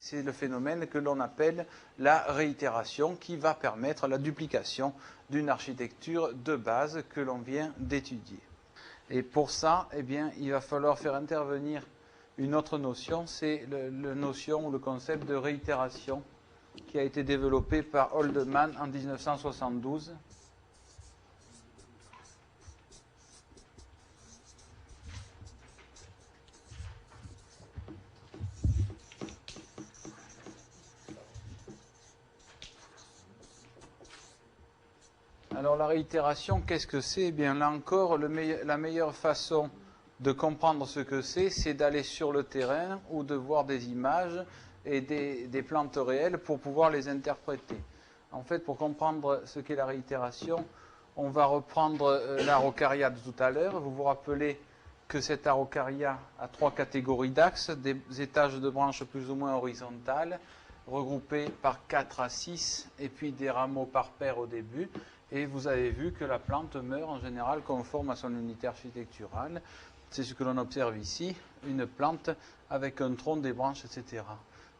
C'est le phénomène que l'on appelle la réitération qui va permettre la duplication d'une architecture de base que l'on vient d'étudier. Et pour ça, eh bien, il va falloir faire intervenir une autre notion, c'est la notion ou le concept de réitération qui a été développé par Holdeman en 1972. Alors la réitération, qu'est-ce que c'est? Eh bien là encore, la meilleure façon de comprendre ce que c'est d'aller sur le terrain ou de voir des images et des plantes réelles pour pouvoir les interpréter. En fait, pour comprendre ce qu'est la réitération, on va reprendre l'araucaria de tout à l'heure. Vous vous rappelez que cette araucaria a trois catégories d'axes, des étages de branches plus ou moins horizontales, regroupés par 4 à 6, et puis des rameaux par paire au début. Et vous avez vu que la plante meurt en général conforme à son unité architecturale. C'est ce que l'on observe ici, une plante avec un tronc, des branches, etc.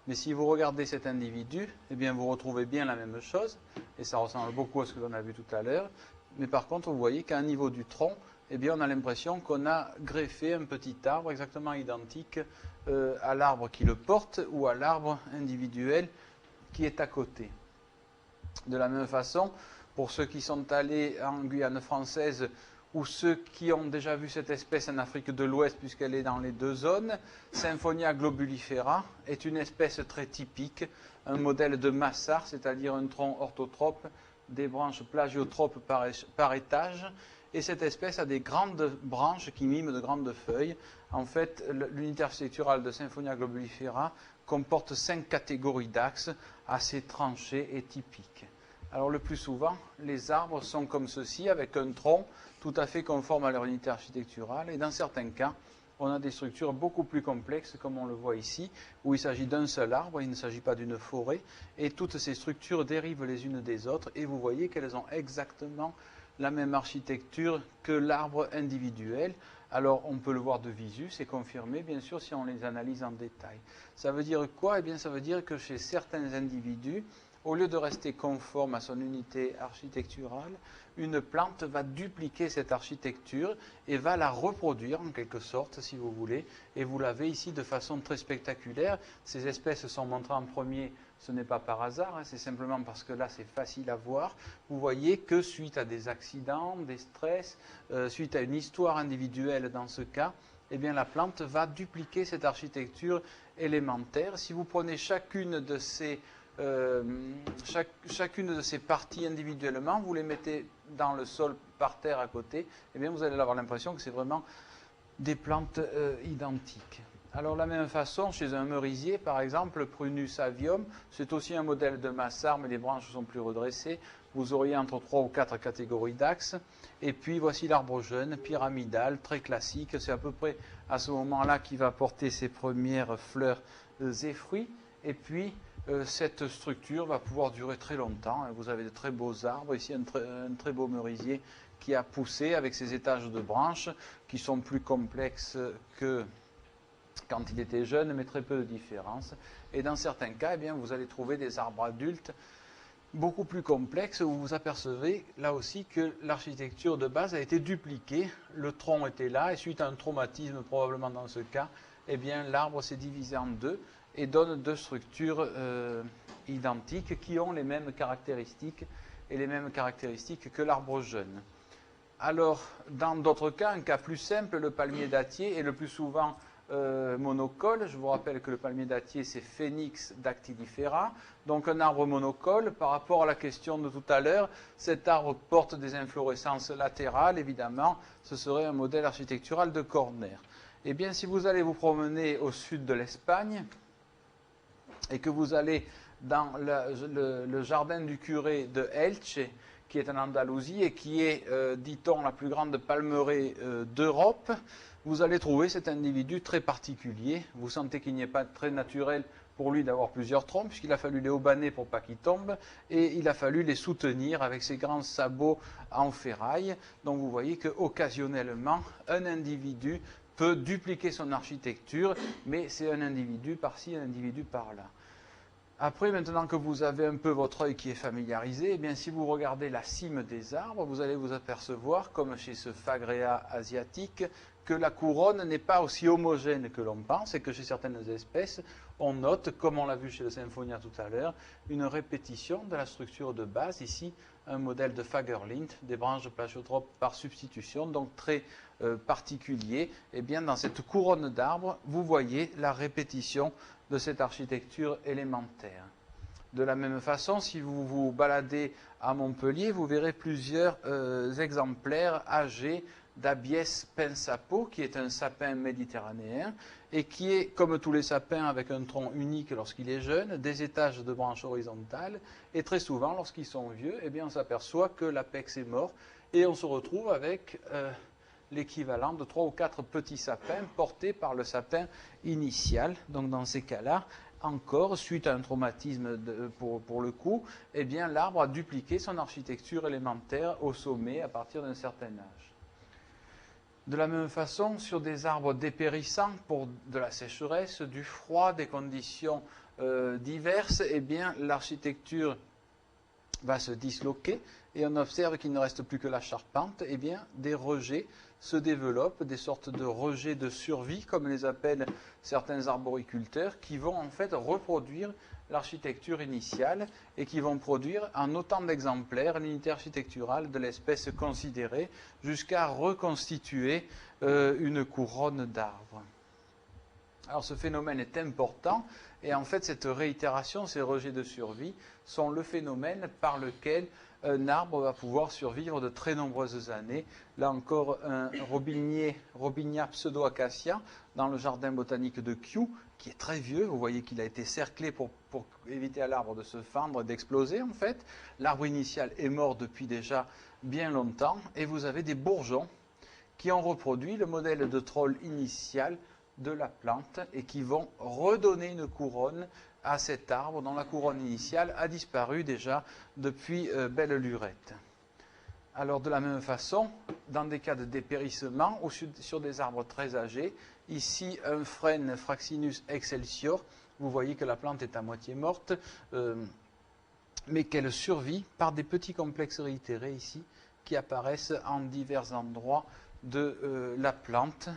Mais si vous regardez cet individu, eh bien vous retrouvez bien la même chose, et ça ressemble beaucoup à ce que l'on a vu tout à l'heure. Mais par contre, vous voyez qu'à un niveau du tronc, eh bien on a l'impression qu'on a greffé un petit arbre exactement identique à l'arbre qui le porte ou à l'arbre individuel qui est à côté. De la même façon, pour ceux qui sont allés en Guyane française ou ceux qui ont déjà vu cette espèce en Afrique de l'Ouest puisqu'elle est dans les deux zones, Symphonia globulifera est une espèce très typique, un modèle de massard, c'est-à-dire un tronc orthotrope, des branches plagiotropes par étage, et cette espèce a des grandes branches qui miment de grandes feuilles. En fait, l'unité architecturale de Symphonia globulifera comporte 5 catégories d'axes assez tranchées et typiques. Alors le plus souvent, les arbres sont comme ceci, avec un tronc tout à fait conforme à leur unité architecturale, et dans certains cas, on a des structures beaucoup plus complexes, comme on le voit ici, où il s'agit d'un seul arbre, il ne s'agit pas d'une forêt, et toutes ces structures dérivent les unes des autres, et vous voyez qu'elles ont exactement la même architecture que l'arbre individuel. Alors on peut le voir de visu, c'est confirmé bien sûr si on les analyse en détail. Ça veut dire quoi? Eh bien ça veut dire que chez certains individus, au lieu de rester conforme à son unité architecturale, une plante va dupliquer cette architecture et va la reproduire en quelque sorte, si vous voulez. Et vous l'avez ici de façon très spectaculaire. Ces espèces sont montrées en premier, ce n'est pas par hasard, hein, c'est simplement parce que là c'est facile à voir. Vous voyez que suite à des accidents, des stress, suite à une histoire individuelle dans ce cas, eh bien la plante va dupliquer cette architecture élémentaire. Si vous prenez chacune de ces parties individuellement, vous les mettez dans le sol par terre à côté, et bien vous allez avoir l'impression que c'est vraiment des plantes identiques. Alors de la même façon, chez un merisier, par exemple, Prunus avium, c'est aussi un modèle de massard, mais les branches sont plus redressées. Vous auriez entre 3 ou 4 catégories d'axes. Et puis voici l'arbre jeune, pyramidal, très classique. C'est à peu près à ce moment-là qu'il va porter ses premières fleurs et fruits. Et puis cette structure va pouvoir durer très longtemps. Vous avez de très beaux arbres. Ici, un très beau merisier qui a poussé avec ses étages de branches qui sont plus complexes que quand il était jeune, mais très peu de différence. Et dans certains cas, eh bien, vous allez trouver des arbres adultes beaucoup plus complexes où vous apercevez là aussi que l'architecture de base a été dupliquée. Le tronc était là et suite à un traumatisme probablement dans ce cas, eh bien, l'arbre s'est divisé en deux et donne deux structures identiques qui ont les mêmes caractéristiques et les mêmes caractéristiques que l'arbre jeune. Alors, dans d'autres cas, un cas plus simple, le palmier dattier est le plus souvent monocole. Je vous rappelle que le palmier dattier, c'est Phoenix dactylifera, donc un arbre monocole. Par rapport à la question de tout à l'heure, cet arbre porte des inflorescences latérales, évidemment, ce serait un modèle architectural de Corner. Eh bien, si vous allez vous promener au sud de l'Espagne, et que vous allez dans le jardin du curé de Elche, qui est en Andalousie et qui est, dit-on, la plus grande palmeraie d'Europe, vous allez trouver cet individu très particulier. Vous sentez qu'il n'y est pas très naturel pour lui d'avoir plusieurs troncs, puisqu'il a fallu les aubaner pour pas qu'ils tombent, et il a fallu les soutenir avec ses grands sabots en ferraille. Donc vous voyez qu'occasionnellement, un individu peut dupliquer son architecture, mais c'est un individu par-ci, un individu par-là. Après, maintenant que vous avez un peu votre œil qui est familiarisé, eh bien, si vous regardez la cime des arbres, vous allez vous apercevoir, comme chez ce Phagrea asiatique, que la couronne n'est pas aussi homogène que l'on pense et que chez certaines espèces, on note, comme on l'a vu chez le Symphonia tout à l'heure, une répétition de la structure de base. Ici, un modèle de Fagerlind, des branches plagiotropes par substitution, donc très particulier. Eh bien, dans cette couronne d'arbres, vous voyez la répétition de cette architecture élémentaire. De la même façon, si vous vous baladez à Montpellier, vous verrez plusieurs exemplaires âgés d'Abies pensapo, qui est un sapin méditerranéen et qui est, comme tous les sapins, avec un tronc unique lorsqu'il est jeune, des étages de branches horizontales, et très souvent, lorsqu'ils sont vieux, eh bien, on s'aperçoit que l'apex est mort, et on se retrouve avec l'équivalent de 3 ou 4 petits sapins portés par le sapin initial. Donc dans ces cas-là, encore, suite à un traumatisme pour le coup, eh bien, l'arbre a dupliqué son architecture élémentaire au sommet à partir d'un certain âge. De la même façon, sur des arbres dépérissants pour de la sécheresse, du froid, des conditions diverses, eh bien, l'architecture va se disloquer et on observe qu'il ne reste plus que la charpente. Eh bien, des rejets se développent, des sortes de rejets de survie, comme les appellent certains arboriculteurs, qui vont en fait reproduire l'architecture initiale et qui vont produire en autant d'exemplaires l'unité architecturale de l'espèce considérée jusqu'à reconstituer une couronne d'arbres. Alors ce phénomène est important et en fait cette réitération, ces rejets de survie sont le phénomène par lequel un arbre va pouvoir survivre de très nombreuses années. Là encore, un Robinia pseudo-acacia dans le jardin botanique de Kew, qui est très vieux. Vous voyez qu'il a été cerclé pour éviter à l'arbre de se fendre et d'exploser en fait. L'arbre initial est mort depuis déjà bien longtemps et vous avez des bourgeons qui ont reproduit le modèle de troll initial de la plante et qui vont redonner une couronne à cet arbre dont la couronne initiale a disparu déjà depuis belle lurette. Alors de la même façon, dans des cas de dépérissement ou sur des arbres très âgés, ici un frêne Fraxinus excelsior, vous voyez que la plante est à moitié morte, mais qu'elle survit par des petits complexes réitérés ici qui apparaissent en divers endroits de la plante,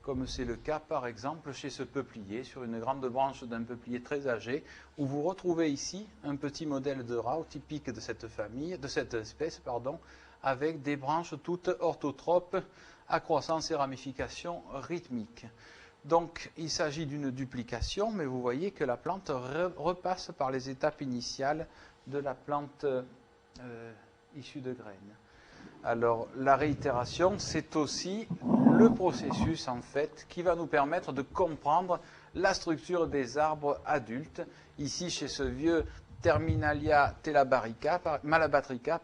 comme c'est le cas par exemple chez ce peuplier, sur une grande branche d'un peuplier très âgé, où vous retrouvez ici un petit modèle de rao typique de cette famille, de cette espèce, pardon, avec des branches toutes orthotropes à croissance et ramification rythmique. Donc il s'agit d'une duplication, mais vous voyez que la plante repasse par les étapes initiales de la plante issue de graines. Alors la réitération, c'est aussi le processus en fait qui va nous permettre de comprendre la structure des arbres adultes. Ici chez ce vieux Terminalia malabatrica,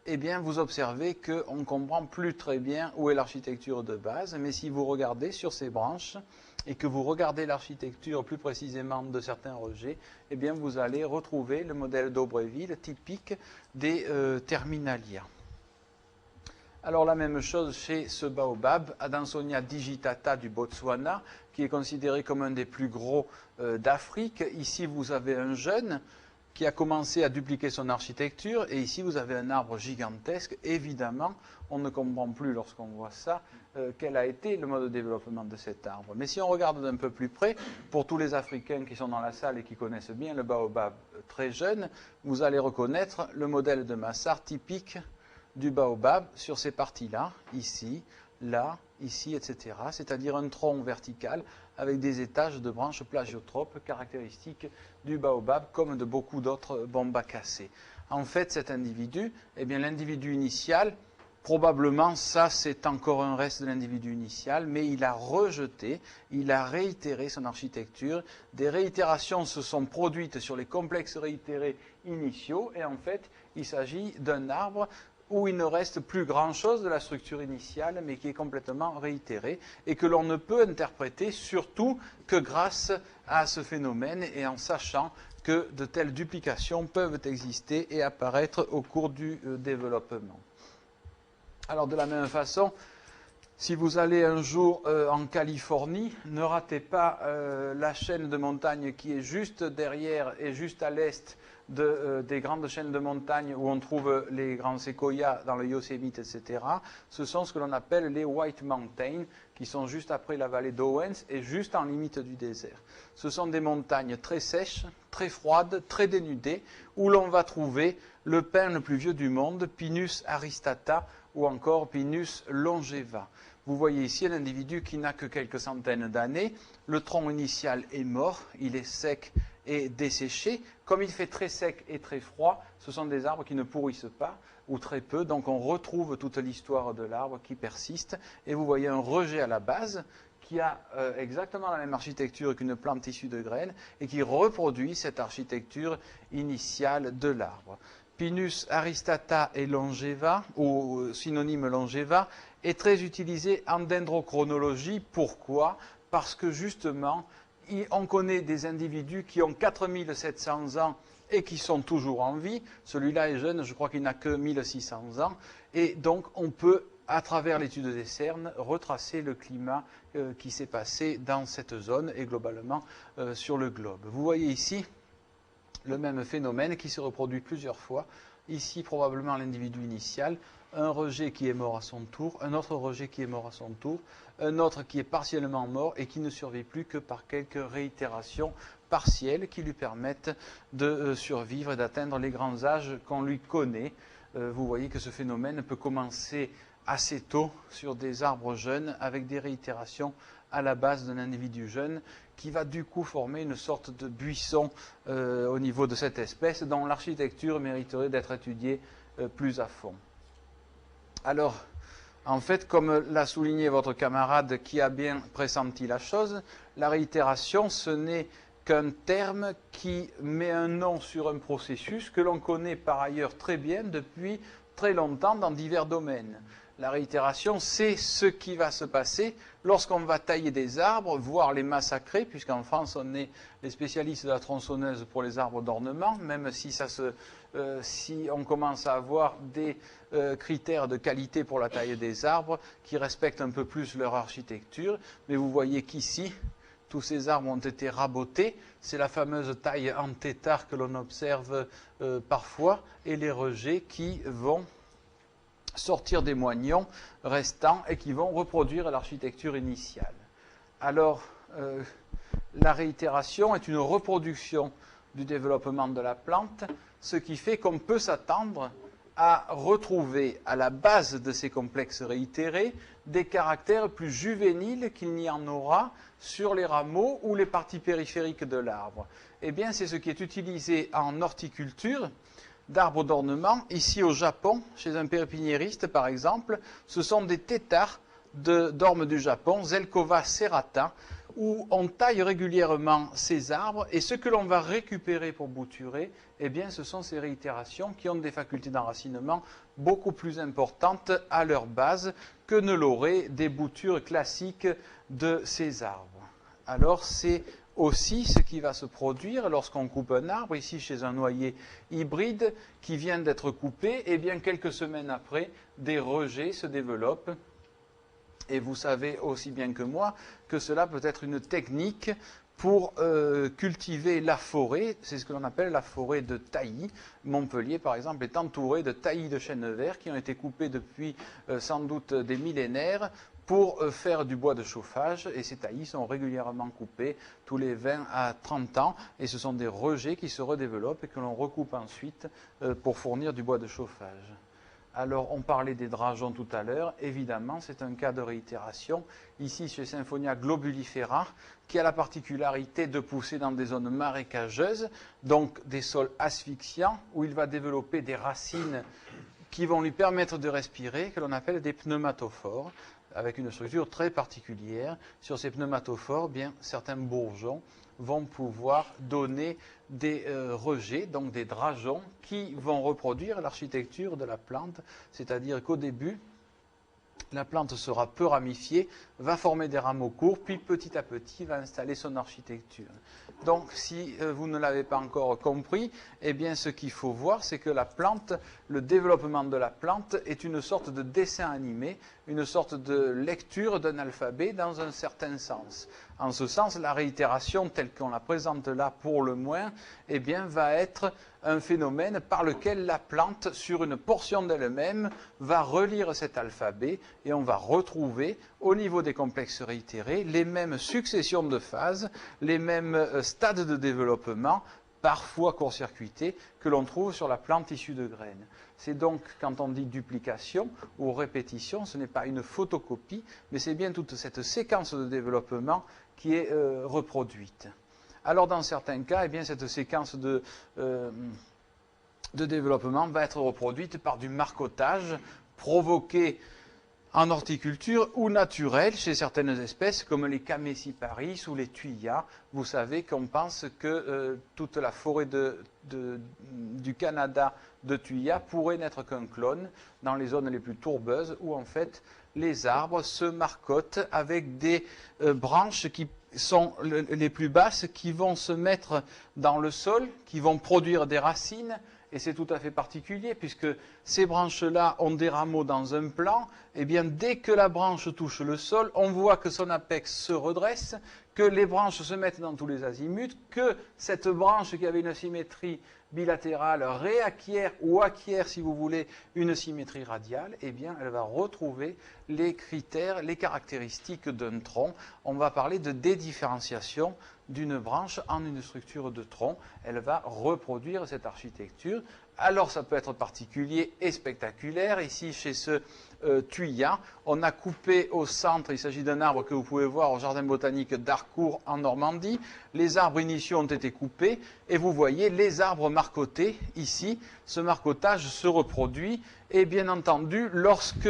eh bien vous observez qu'on ne comprend plus très bien où est l'architecture de base, mais si vous regardez sur ces branches et que vous regardez l'architecture plus précisément de certains rejets, eh bien vous allez retrouver le modèle d'Aubréville typique des Terminalia. Alors la même chose chez ce baobab, Adansonia digitata du Botswana, qui est considéré comme un des plus gros d'Afrique. Ici vous avez un jeune qui a commencé à dupliquer son architecture, et ici vous avez un arbre gigantesque. Évidemment, on ne comprend plus lorsqu'on voit ça quel a été le mode de développement de cet arbre. Mais si on regarde d'un peu plus près, pour tous les Africains qui sont dans la salle et qui connaissent bien le baobab très jeune, vous allez reconnaître le modèle de massard typique du baobab sur ces parties-là, ici, là, ici, etc. C'est-à-dire un tronc vertical avec des étages de branches plagiotropes caractéristiques du baobab comme de beaucoup d'autres bombacacées. En fait, cet individu, eh bien l'individu initial, probablement ça c'est encore un reste de l'individu initial, mais il a rejeté, il a réitéré son architecture. Des réitérations se sont produites sur les complexes réitérés initiaux et en fait il s'agit d'un arbre où il ne reste plus grand-chose de la structure initiale, mais qui est complètement réitérée, et que l'on ne peut interpréter surtout que grâce à ce phénomène, et en sachant que de telles duplications peuvent exister et apparaître au cours du développement. Alors de la même façon, Si vous allez un jour en Californie, ne ratez pas la chaîne de montagnes qui est juste derrière et juste à l'est des grandes chaînes de montagnes où on trouve les grands séquoias dans le Yosemite, etc. Ce sont ce que l'on appelle les White Mountains, qui sont juste après la vallée d'Owens et juste en limite du désert. Ce sont des montagnes très sèches, très froides, très dénudées, où l'on va trouver le pin le plus vieux du monde, Pinus aristata, ou encore Pinus longeva. Vous voyez ici un individu qui n'a que quelques centaines d'années. Le tronc initial est mort, il est sec et desséché. Comme il fait très sec et très froid, ce sont des arbres qui ne pourrissent pas, ou très peu. Donc on retrouve toute l'histoire de l'arbre qui persiste. Et vous voyez un rejet à la base qui a exactement la même architecture qu'une plante issue de graines et qui reproduit cette architecture initiale de l'arbre. Pinus aristata et longeva, ou synonyme longeva, est très utilisé en dendrochronologie. Pourquoi? Parce que justement, on connaît des individus qui ont 4700 ans et qui sont toujours en vie. Celui-là est jeune, je crois qu'il n'a que 1600 ans. Et donc, on peut, à travers l'étude des cernes, retracer le climat qui s'est passé dans cette zone et globalement sur le globe. Vous voyez ici le même phénomène qui se reproduit plusieurs fois. Ici, probablement l'individu initial, un rejet qui est mort à son tour, un autre rejet qui est mort à son tour, un autre qui est partiellement mort et qui ne survit plus que par quelques réitérations partielles qui lui permettent de survivre et d'atteindre les grands âges qu'on lui connaît. Vous voyez que ce phénomène peut commencer assez tôt sur des arbres jeunes avec des réitérations à la base d'un individu jeune qui va du coup former une sorte de buisson au niveau de cette espèce dont l'architecture mériterait d'être étudiée plus à fond. Alors, en fait, comme l'a souligné votre camarade qui a bien pressenti la chose, la réitération, ce n'est qu'un terme qui met un nom sur un processus que l'on connaît par ailleurs très bien depuis très longtemps dans divers domaines. La réitération, c'est ce qui va se passer lorsqu'on va tailler des arbres, voire les massacrer, puisqu'en France, on est les spécialistes de la tronçonneuse pour les arbres d'ornement, même si, si on commence à avoir des critères de qualité pour la taille des arbres qui respectent un peu plus leur architecture. Mais vous voyez qu'ici, tous ces arbres ont été rabotés. C'est la fameuse taille en tétard que l'on observe parfois, et les rejets qui vont sortir des moignons restants et qui vont reproduire l'architecture initiale. Alors, la réitération est une reproduction du développement de la plante, ce qui fait qu'on peut s'attendre à retrouver à la base de ces complexes réitérés des caractères plus juvéniles qu'il n'y en aura sur les rameaux ou les parties périphériques de l'arbre. Eh bien, c'est ce qui est utilisé en horticulture d'arbres d'ornement. Ici au Japon, chez un pépiniériste par exemple, ce sont des têtards d'ormes du Japon, Zelkova serrata, où on taille régulièrement ces arbres et ce que l'on va récupérer pour bouturer, eh bien, ce sont ces réitérations qui ont des facultés d'enracinement beaucoup plus importantes à leur base que ne l'auraient des boutures classiques de ces arbres. Alors, c'est aussi ce qui va se produire lorsqu'on coupe un arbre, ici chez un noyer hybride qui vient d'être coupé, et bien quelques semaines après, des rejets se développent. Et vous savez aussi bien que moi que cela peut être une technique pour cultiver la forêt. C'est ce que l'on appelle la forêt de taillis. Montpellier, par exemple, est entouré de taillis de chênes verts qui ont été coupés depuis sans doute des millénaires pour faire du bois de chauffage, et ces taillis sont régulièrement coupés tous les 20 à 30 ans, et ce sont des rejets qui se redéveloppent et que l'on recoupe ensuite pour fournir du bois de chauffage. Alors, on parlait des drageons tout à l'heure, évidemment, c'est un cas de réitération, ici chez Symphonia globulifera, qui a la particularité de pousser dans des zones marécageuses, donc des sols asphyxiants, où il va développer des racines qui vont lui permettre de respirer, que l'on appelle des pneumatophores, avec une structure très particulière. Sur ces pneumatophores, bien, certains bourgeons vont pouvoir donner des rejets, donc des drageons, qui vont reproduire l'architecture de la plante, c'est-à-dire qu'au début, la plante sera peu ramifiée, va former des rameaux courts, puis petit à petit va installer son architecture. Donc si vous ne l'avez pas encore compris, eh bien ce qu'il faut voir, c'est que la plante, le développement de la plante est une sorte de dessin animé, une sorte de lecture d'un alphabet dans un certain sens. En ce sens, la réitération telle qu'on la présente là pour le moins, eh bien, va être un phénomène par lequel la plante, sur une portion d'elle-même, va relire cet alphabet et on va retrouver, au niveau des complexes réitérés, les mêmes successions de phases, les mêmes stades de développement, parfois court-circuités, que l'on trouve sur la plante issue de graines. C'est donc, quand on dit duplication ou répétition, ce n'est pas une photocopie, mais c'est bien toute cette séquence de développement qui est reproduite. Alors, dans certains cas, eh bien, cette séquence de développement va être reproduite par du marcottage provoqué en horticulture ou naturel chez certaines espèces comme les Camesiparis ou les Thuillias. Vous savez qu'on pense que toute la forêt du Canada de Thuillias pourrait n'être qu'un clone dans les zones les plus tourbeuses où en fait les arbres se marcotent avec des branches qui sont les plus basses qui vont se mettre dans le sol, qui vont produire des racines. Et c'est tout à fait particulier puisque ces branches-là ont des rameaux dans un plan. Et bien, dès que la branche touche le sol, on voit que son apex se redresse, que les branches se mettent dans tous les azimuts, que cette branche qui avait une symétrie bilatérale réacquiert ou acquiert, si vous voulez, une symétrie radiale. Eh bien, elle va retrouver les critères, les caractéristiques d'un tronc. On va parler de dédifférenciation d'une branche en une structure de tronc. Elle va reproduire cette architecture. Alors ça peut être particulier et spectaculaire. Ici, chez ce Thuillia, on a coupé au centre, il s'agit d'un arbre que vous pouvez voir au jardin botanique d'Harcourt en Normandie. Les arbres initiaux ont été coupés et vous voyez les arbres marcotés ici. Ce marcotage se reproduit et bien entendu, lorsque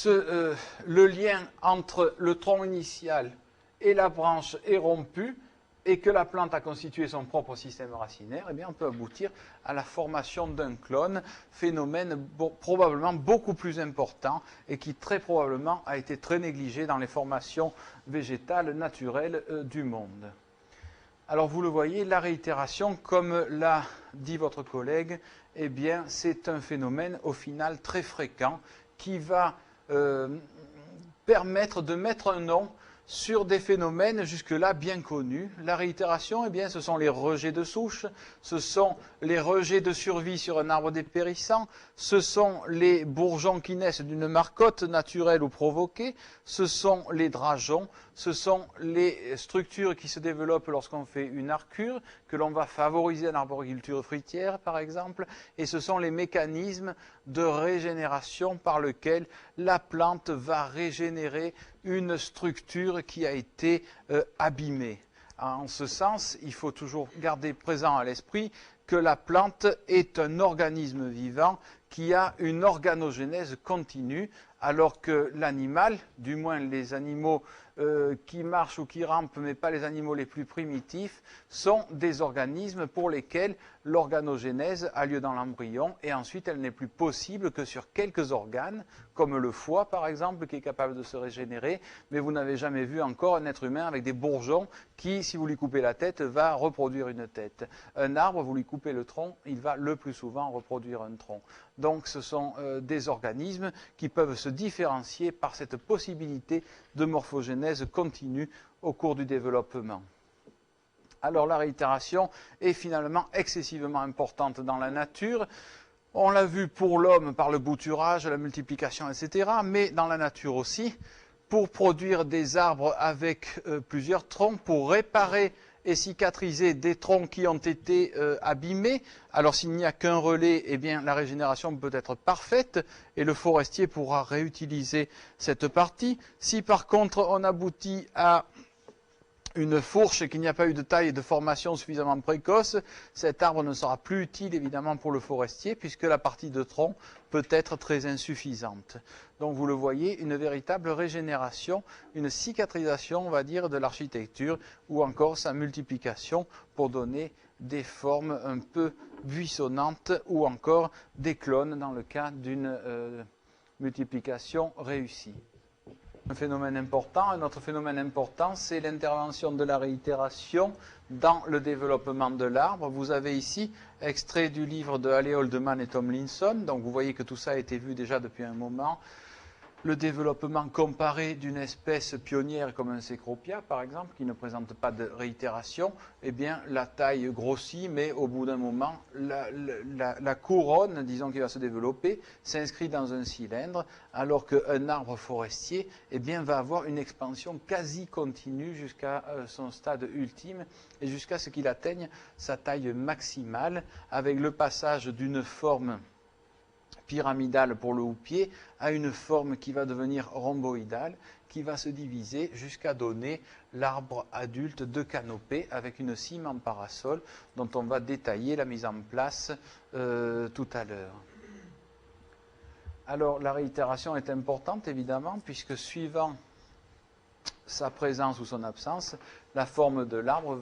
le lien entre le tronc initial et la branche est rompue et que la plante a constitué son propre système racinaire, eh bien on peut aboutir à la formation d'un clone, phénomène probablement beaucoup plus important et qui très probablement a été très négligé dans les formations végétales naturelles du monde. Alors vous le voyez, la réitération, comme l'a dit votre collègue, eh bien c'est un phénomène au final très fréquent qui va permettre de mettre un nom sur des phénomènes jusque-là bien connus. La réitération, eh bien, ce sont les rejets de souche, ce sont les rejets de survie sur un arbre dépérissant, ce sont les bourgeons qui naissent d'une marcotte naturelle ou provoquée, ce sont les drageons, ce sont les structures qui se développent lorsqu'on fait une archure, que l'on va favoriser en arboriculture fruitière, par exemple, et ce sont les mécanismes de régénération par lesquels la plante va régénérer une structure qui a été abîmée. En ce sens, il faut toujours garder présent à l'esprit que la plante est un organisme vivant qui a une organogénèse continue, alors que l'animal, du moins les animaux qui marchent ou qui rampent, mais pas les animaux les plus primitifs, sont des organismes pour lesquels l'organogénèse a lieu dans l'embryon et ensuite elle n'est plus possible que sur quelques organes, comme le foie par exemple, qui est capable de se régénérer, mais vous n'avez jamais vu encore un être humain avec des bourgeons qui, si vous lui coupez la tête, va reproduire une tête. Un arbre, vous lui coupez le tronc, il va le plus souvent reproduire un tronc. Donc ce sont des organismes qui peuvent se différencier par cette possibilité de morphogénèse continue au cours du développement. Alors la réitération est finalement excessivement importante dans la nature. On l'a vu pour l'homme par le bouturage, la multiplication, etc., mais dans la nature aussi, pour produire des arbres avec plusieurs troncs, pour réparer et cicatriser des troncs qui ont été abîmés. Alors s'il n'y a qu'un relais, eh bien la régénération peut être parfaite et le forestier pourra réutiliser cette partie. Si par contre on aboutit à une fourche et qu'il n'y a pas eu de taille et de formation suffisamment précoce, cet arbre ne sera plus utile évidemment pour le forestier puisque la partie de tronc peut être très insuffisante. Donc vous le voyez, une véritable régénération, une cicatrisation, on va dire, de l'architecture ou encore sa multiplication pour donner des formes un peu buissonnantes ou encore des clones dans le cas d'une multiplication réussie. Un phénomène important, un autre phénomène important, c'est l'intervention de la réitération dans le développement de l'arbre. Vous avez ici extrait du livre de Halley, Oldman et Tomlinson, donc vous voyez que tout ça a été vu déjà depuis un moment. Le développement comparé d'une espèce pionnière comme un Cecropia, par exemple, qui ne présente pas de réitération, eh bien, la taille grossit, mais au bout d'un moment, la couronne, disons, qui va se développer, s'inscrit dans un cylindre, alors qu'un arbre forestier, eh bien, va avoir une expansion quasi continue jusqu'à son stade ultime et jusqu'à ce qu'il atteigne sa taille maximale, avec le passage d'une forme pyramidale pour le houppier à une forme qui va devenir rhomboïdale, qui va se diviser jusqu'à donner l'arbre adulte de canopée avec une cime en parasol dont on va détailler la mise en place tout à l'heure. Alors la réitération est importante évidemment puisque suivant sa présence ou son absence, la forme de l'arbre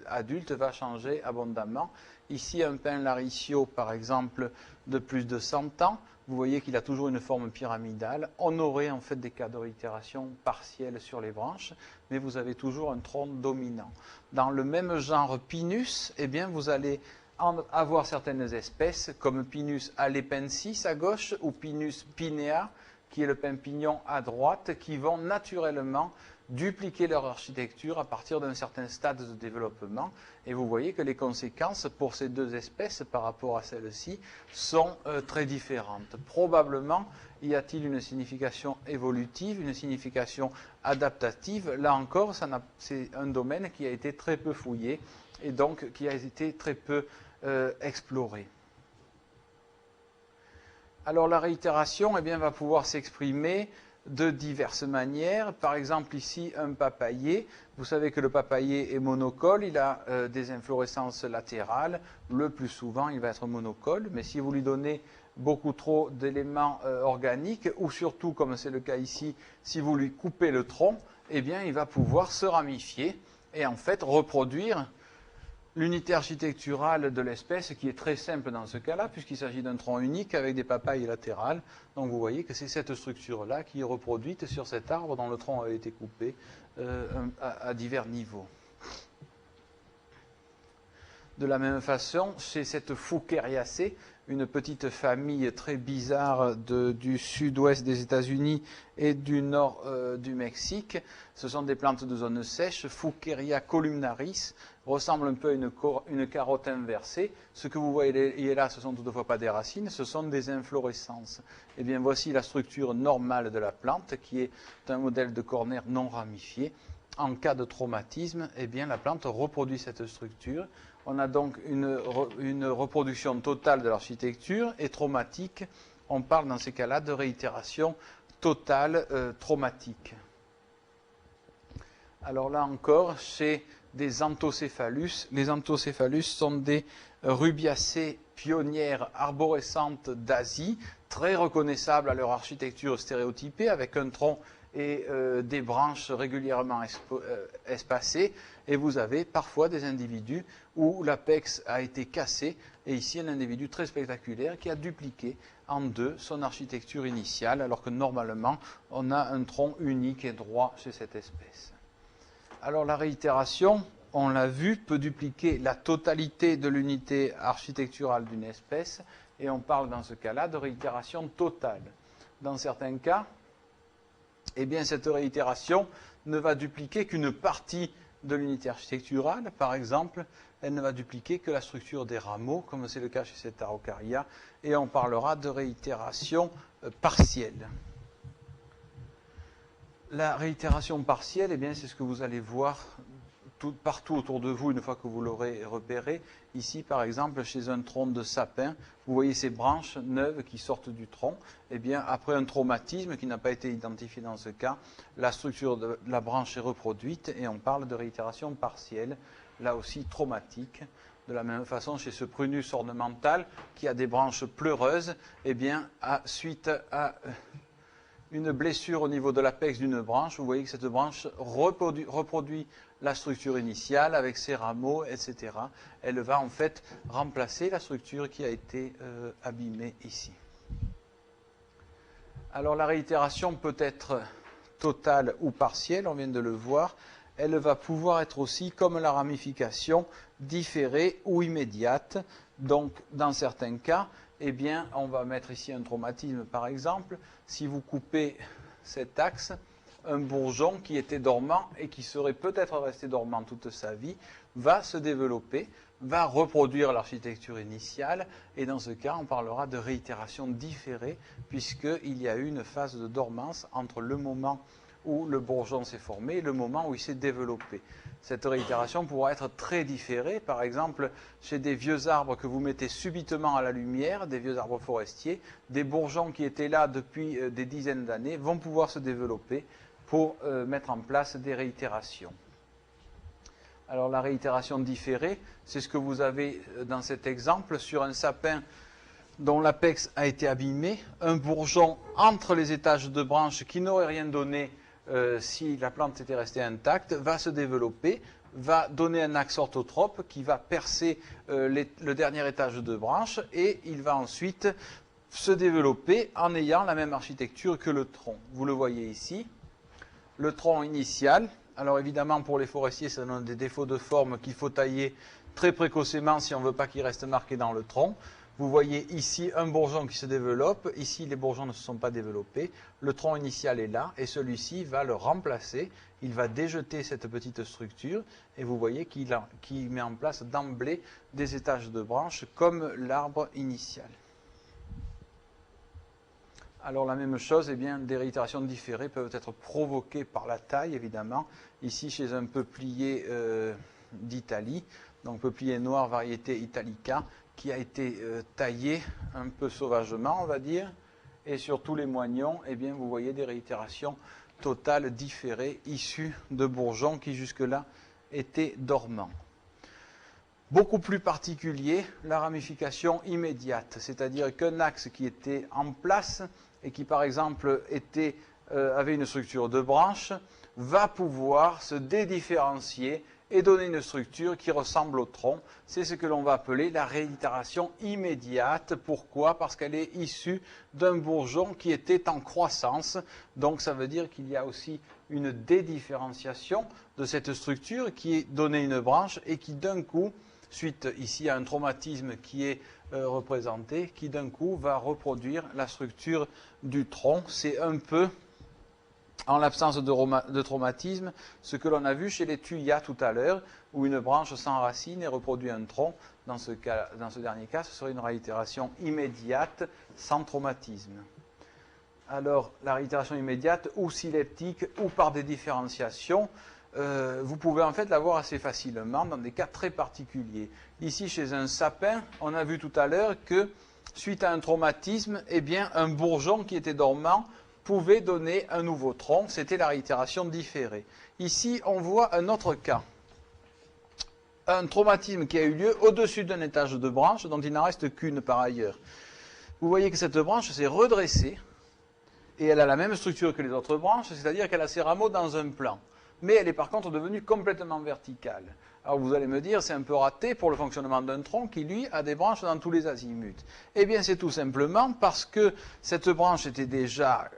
adulte va changer abondamment. Ici, un pin laricio, par exemple, de plus de 100 ans, vous voyez qu'il a toujours une forme pyramidale. On aurait en fait des cas de réitération partielle sur les branches, mais vous avez toujours un tronc dominant. Dans le même genre Pinus, eh bien, vous allez avoir certaines espèces, comme Pinus alepensis à gauche ou Pinus pinea, qui est le pin pignon à droite, qui vont naturellement dupliquer leur architecture à partir d'un certain stade de développement. Et vous voyez que les conséquences pour ces deux espèces par rapport à celles-ci sont très différentes. Probablement, y a-t-il une signification évolutive, une signification adaptative? Là encore, c'est un domaine qui a été très peu fouillé et donc qui a été très peu exploré. Alors la réitération eh bien, va pouvoir s'exprimer de diverses manières. Par exemple ici un papayer. Vous savez que le papayer est monocole, il a des inflorescences latérales. Le plus souvent il va être monocole, mais si vous lui donnez beaucoup trop d'éléments organiques, ou surtout comme c'est le cas ici, si vous lui coupez le tronc, eh bien il va pouvoir se ramifier et en fait reproduire l'unité architecturale de l'espèce qui est très simple dans ce cas-là, puisqu'il s'agit d'un tronc unique avec des papayes latérales. Donc vous voyez que c'est cette structure-là qui est reproduite sur cet arbre dont le tronc a été coupé à divers niveaux. De la même façon, chez cette Fucheriacée, une petite famille très bizarre du sud-ouest des États-Unis et du nord du Mexique. Ce sont des plantes de zone sèche. Fucheria columnaris ressemble un peu à une carotte inversée. Ce que vous voyez là, ce ne sont toutefois pas des racines, ce sont des inflorescences. Et bien voici la structure normale de la plante, qui est un modèle de cornaire non ramifié. En cas de traumatisme, eh bien, la plante reproduit cette structure. On a donc une reproduction totale de l'architecture et traumatique. On parle dans ces cas-là de réitération totale traumatique. Alors là encore, chez des Anthocéphalus, les Anthocéphalus sont des rubiacées pionnières arborescentes d'Asie, très reconnaissables à leur architecture stéréotypée, avec un tronc et des branches régulièrement espacées, et vous avez parfois des individus où l'apex a été cassé, et ici un individu très spectaculaire qui a dupliqué en deux son architecture initiale, alors que normalement on a un tronc unique et droit chez cette espèce. Alors la réitération, on l'a vu, peut dupliquer la totalité de l'unité architecturale d'une espèce, et on parle dans ce cas-là de réitération totale. Dans certains cas, eh bien, cette réitération ne va dupliquer qu'une partie de l'unité architecturale. Par exemple, elle ne va dupliquer que la structure des rameaux, comme c'est le cas chez cette Araucaria, et on parlera de réitération partielle. La réitération partielle, eh bien, c'est ce que vous allez voir partout autour de vous une fois que vous l'aurez repéré. Ici, par exemple, chez un tronc de sapin, vous voyez ces branches neuves qui sortent du tronc. Eh bien, après un traumatisme qui n'a pas été identifié dans ce cas, la structure de la branche est reproduite et on parle de réitération partielle, là aussi traumatique. De la même façon, chez ce prunus ornemental qui a des branches pleureuses, eh bien, suite à une blessure au niveau de l'apex d'une branche, vous voyez que cette branche reproduit la structure initiale avec ses rameaux, etc. Elle va en fait remplacer la structure qui a été abîmée ici. Alors la réitération peut être totale ou partielle, on vient de le voir. Elle va pouvoir être aussi, comme la ramification, différée ou immédiate. Donc, dans certains cas, eh bien, on va mettre ici un traumatisme, par exemple. Si vous coupez cet axe, un bourgeon qui était dormant et qui serait peut-être resté dormant toute sa vie, va se développer, va reproduire l'architecture initiale, et dans ce cas, on parlera de réitération différée, puisqu'il y a eu une phase de dormance entre le moment où le bourgeon s'est formé et le moment où il s'est développé. Cette réitération pourra être très différée, par exemple chez des vieux arbres que vous mettez subitement à la lumière, des vieux arbres forestiers, des bourgeons qui étaient là depuis des dizaines d'années vont pouvoir se développer pour mettre en place des réitérations. Alors la réitération différée, c'est ce que vous avez dans cet exemple sur un sapin dont l'apex a été abîmé, un bourgeon entre les étages de branches qui n'aurait rien donné si la plante était restée intacte, va se développer, va donner un axe orthotrope qui va percer le dernier étage de branche et il va ensuite se développer en ayant la même architecture que le tronc. Vous le voyez ici, le tronc initial. Alors évidemment pour les forestiers ça donne des défauts de forme qu'il faut tailler très précocement si on ne veut pas qu'il reste marqué dans le tronc. Vous voyez ici un bourgeon qui se développe, ici les bourgeons ne se sont pas développés, le tronc initial est là et celui-ci va le remplacer, il va déjeter cette petite structure et vous voyez qu'il met en place d'emblée des étages de branches comme l'arbre initial. Alors la même chose, eh bien, des réitérations différées peuvent être provoquées par la taille évidemment, ici chez un peuplier d'Italie, donc peuplier noir variété Italica, qui a été taillé un peu sauvagement, on va dire, et sur tous les moignons, eh bien, vous voyez des réitérations totales différées issues de bourgeons qui jusque-là étaient dormants. Beaucoup plus particulier, la ramification immédiate, c'est-à-dire qu'un axe qui était en place et qui, par exemple, avait une structure de branche, va pouvoir se dédifférencier et donner une structure qui ressemble au tronc. C'est ce que l'on va appeler la réitération immédiate. Pourquoi? Parce qu'elle est issue d'un bourgeon qui était en croissance. Donc ça veut dire qu'il y a aussi une dédifférenciation de cette structure qui est donnée une branche et qui d'un coup, suite ici à un traumatisme qui est représenté, qui d'un coup va reproduire la structure du tronc. C'est un peu, en l'absence de traumatisme, ce que l'on a vu chez les thuyas tout à l'heure, où une branche s'enracine et reproduit un tronc. Dans ce dernier cas, ce serait une réitération immédiate, sans traumatisme. Alors, la réitération immédiate, ou syleptique, ou par des différenciations, vous pouvez en fait la voir assez facilement dans des cas très particuliers. Ici, chez un sapin, on a vu tout à l'heure que, suite à un traumatisme, eh bien, un bourgeon qui était dormant pouvait donner un nouveau tronc, c'était la réitération différée. Ici, on voit un autre cas. Un traumatisme qui a eu lieu au-dessus d'un étage de branche, dont il n'en reste qu'une par ailleurs. Vous voyez que cette branche s'est redressée, et elle a la même structure que les autres branches, c'est-à-dire qu'elle a ses rameaux dans un plan. Mais elle est par contre devenue complètement verticale. Alors vous allez me dire, c'est un peu raté pour le fonctionnement d'un tronc qui, lui, a des branches dans tous les azimuts. Eh bien, c'est tout simplement parce que cette branche était déjà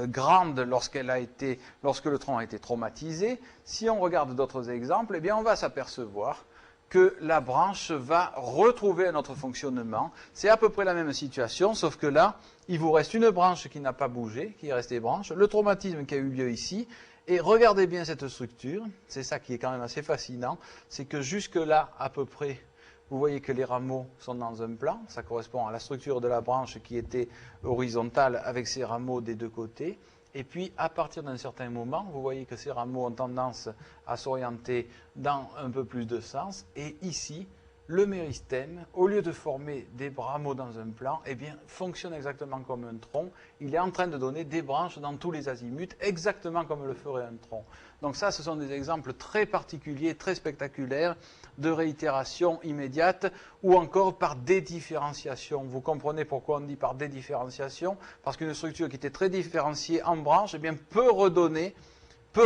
grande lorsque le tronc a été traumatisé. Si on regarde d'autres exemples, eh bien, on va s'apercevoir que la branche va retrouver un autre fonctionnement. C'est à peu près la même situation, sauf que là, il vous reste une branche qui n'a pas bougé, qui est restée branche, le traumatisme qui a eu lieu ici, et regardez bien cette structure, c'est ça qui est quand même assez fascinant, c'est que jusque-là, à peu près, vous voyez que les rameaux sont dans un plan, ça correspond à la structure de la branche qui était horizontale avec ses rameaux des deux côtés. Et puis, à partir d'un certain moment, vous voyez que ces rameaux ont tendance à s'orienter dans un peu plus de sens. Et ici, le méristème, au lieu de former des rameaux dans un plan, eh bien, fonctionne exactement comme un tronc. Il est en train de donner des branches dans tous les azimuts, exactement comme le ferait un tronc. Donc ça, ce sont des exemples très particuliers, très spectaculaires de réitération immédiate ou encore par dédifférenciation. Vous comprenez pourquoi on dit par dédifférenciation? Parce qu'une structure qui était très différenciée en branches, eh bien, peut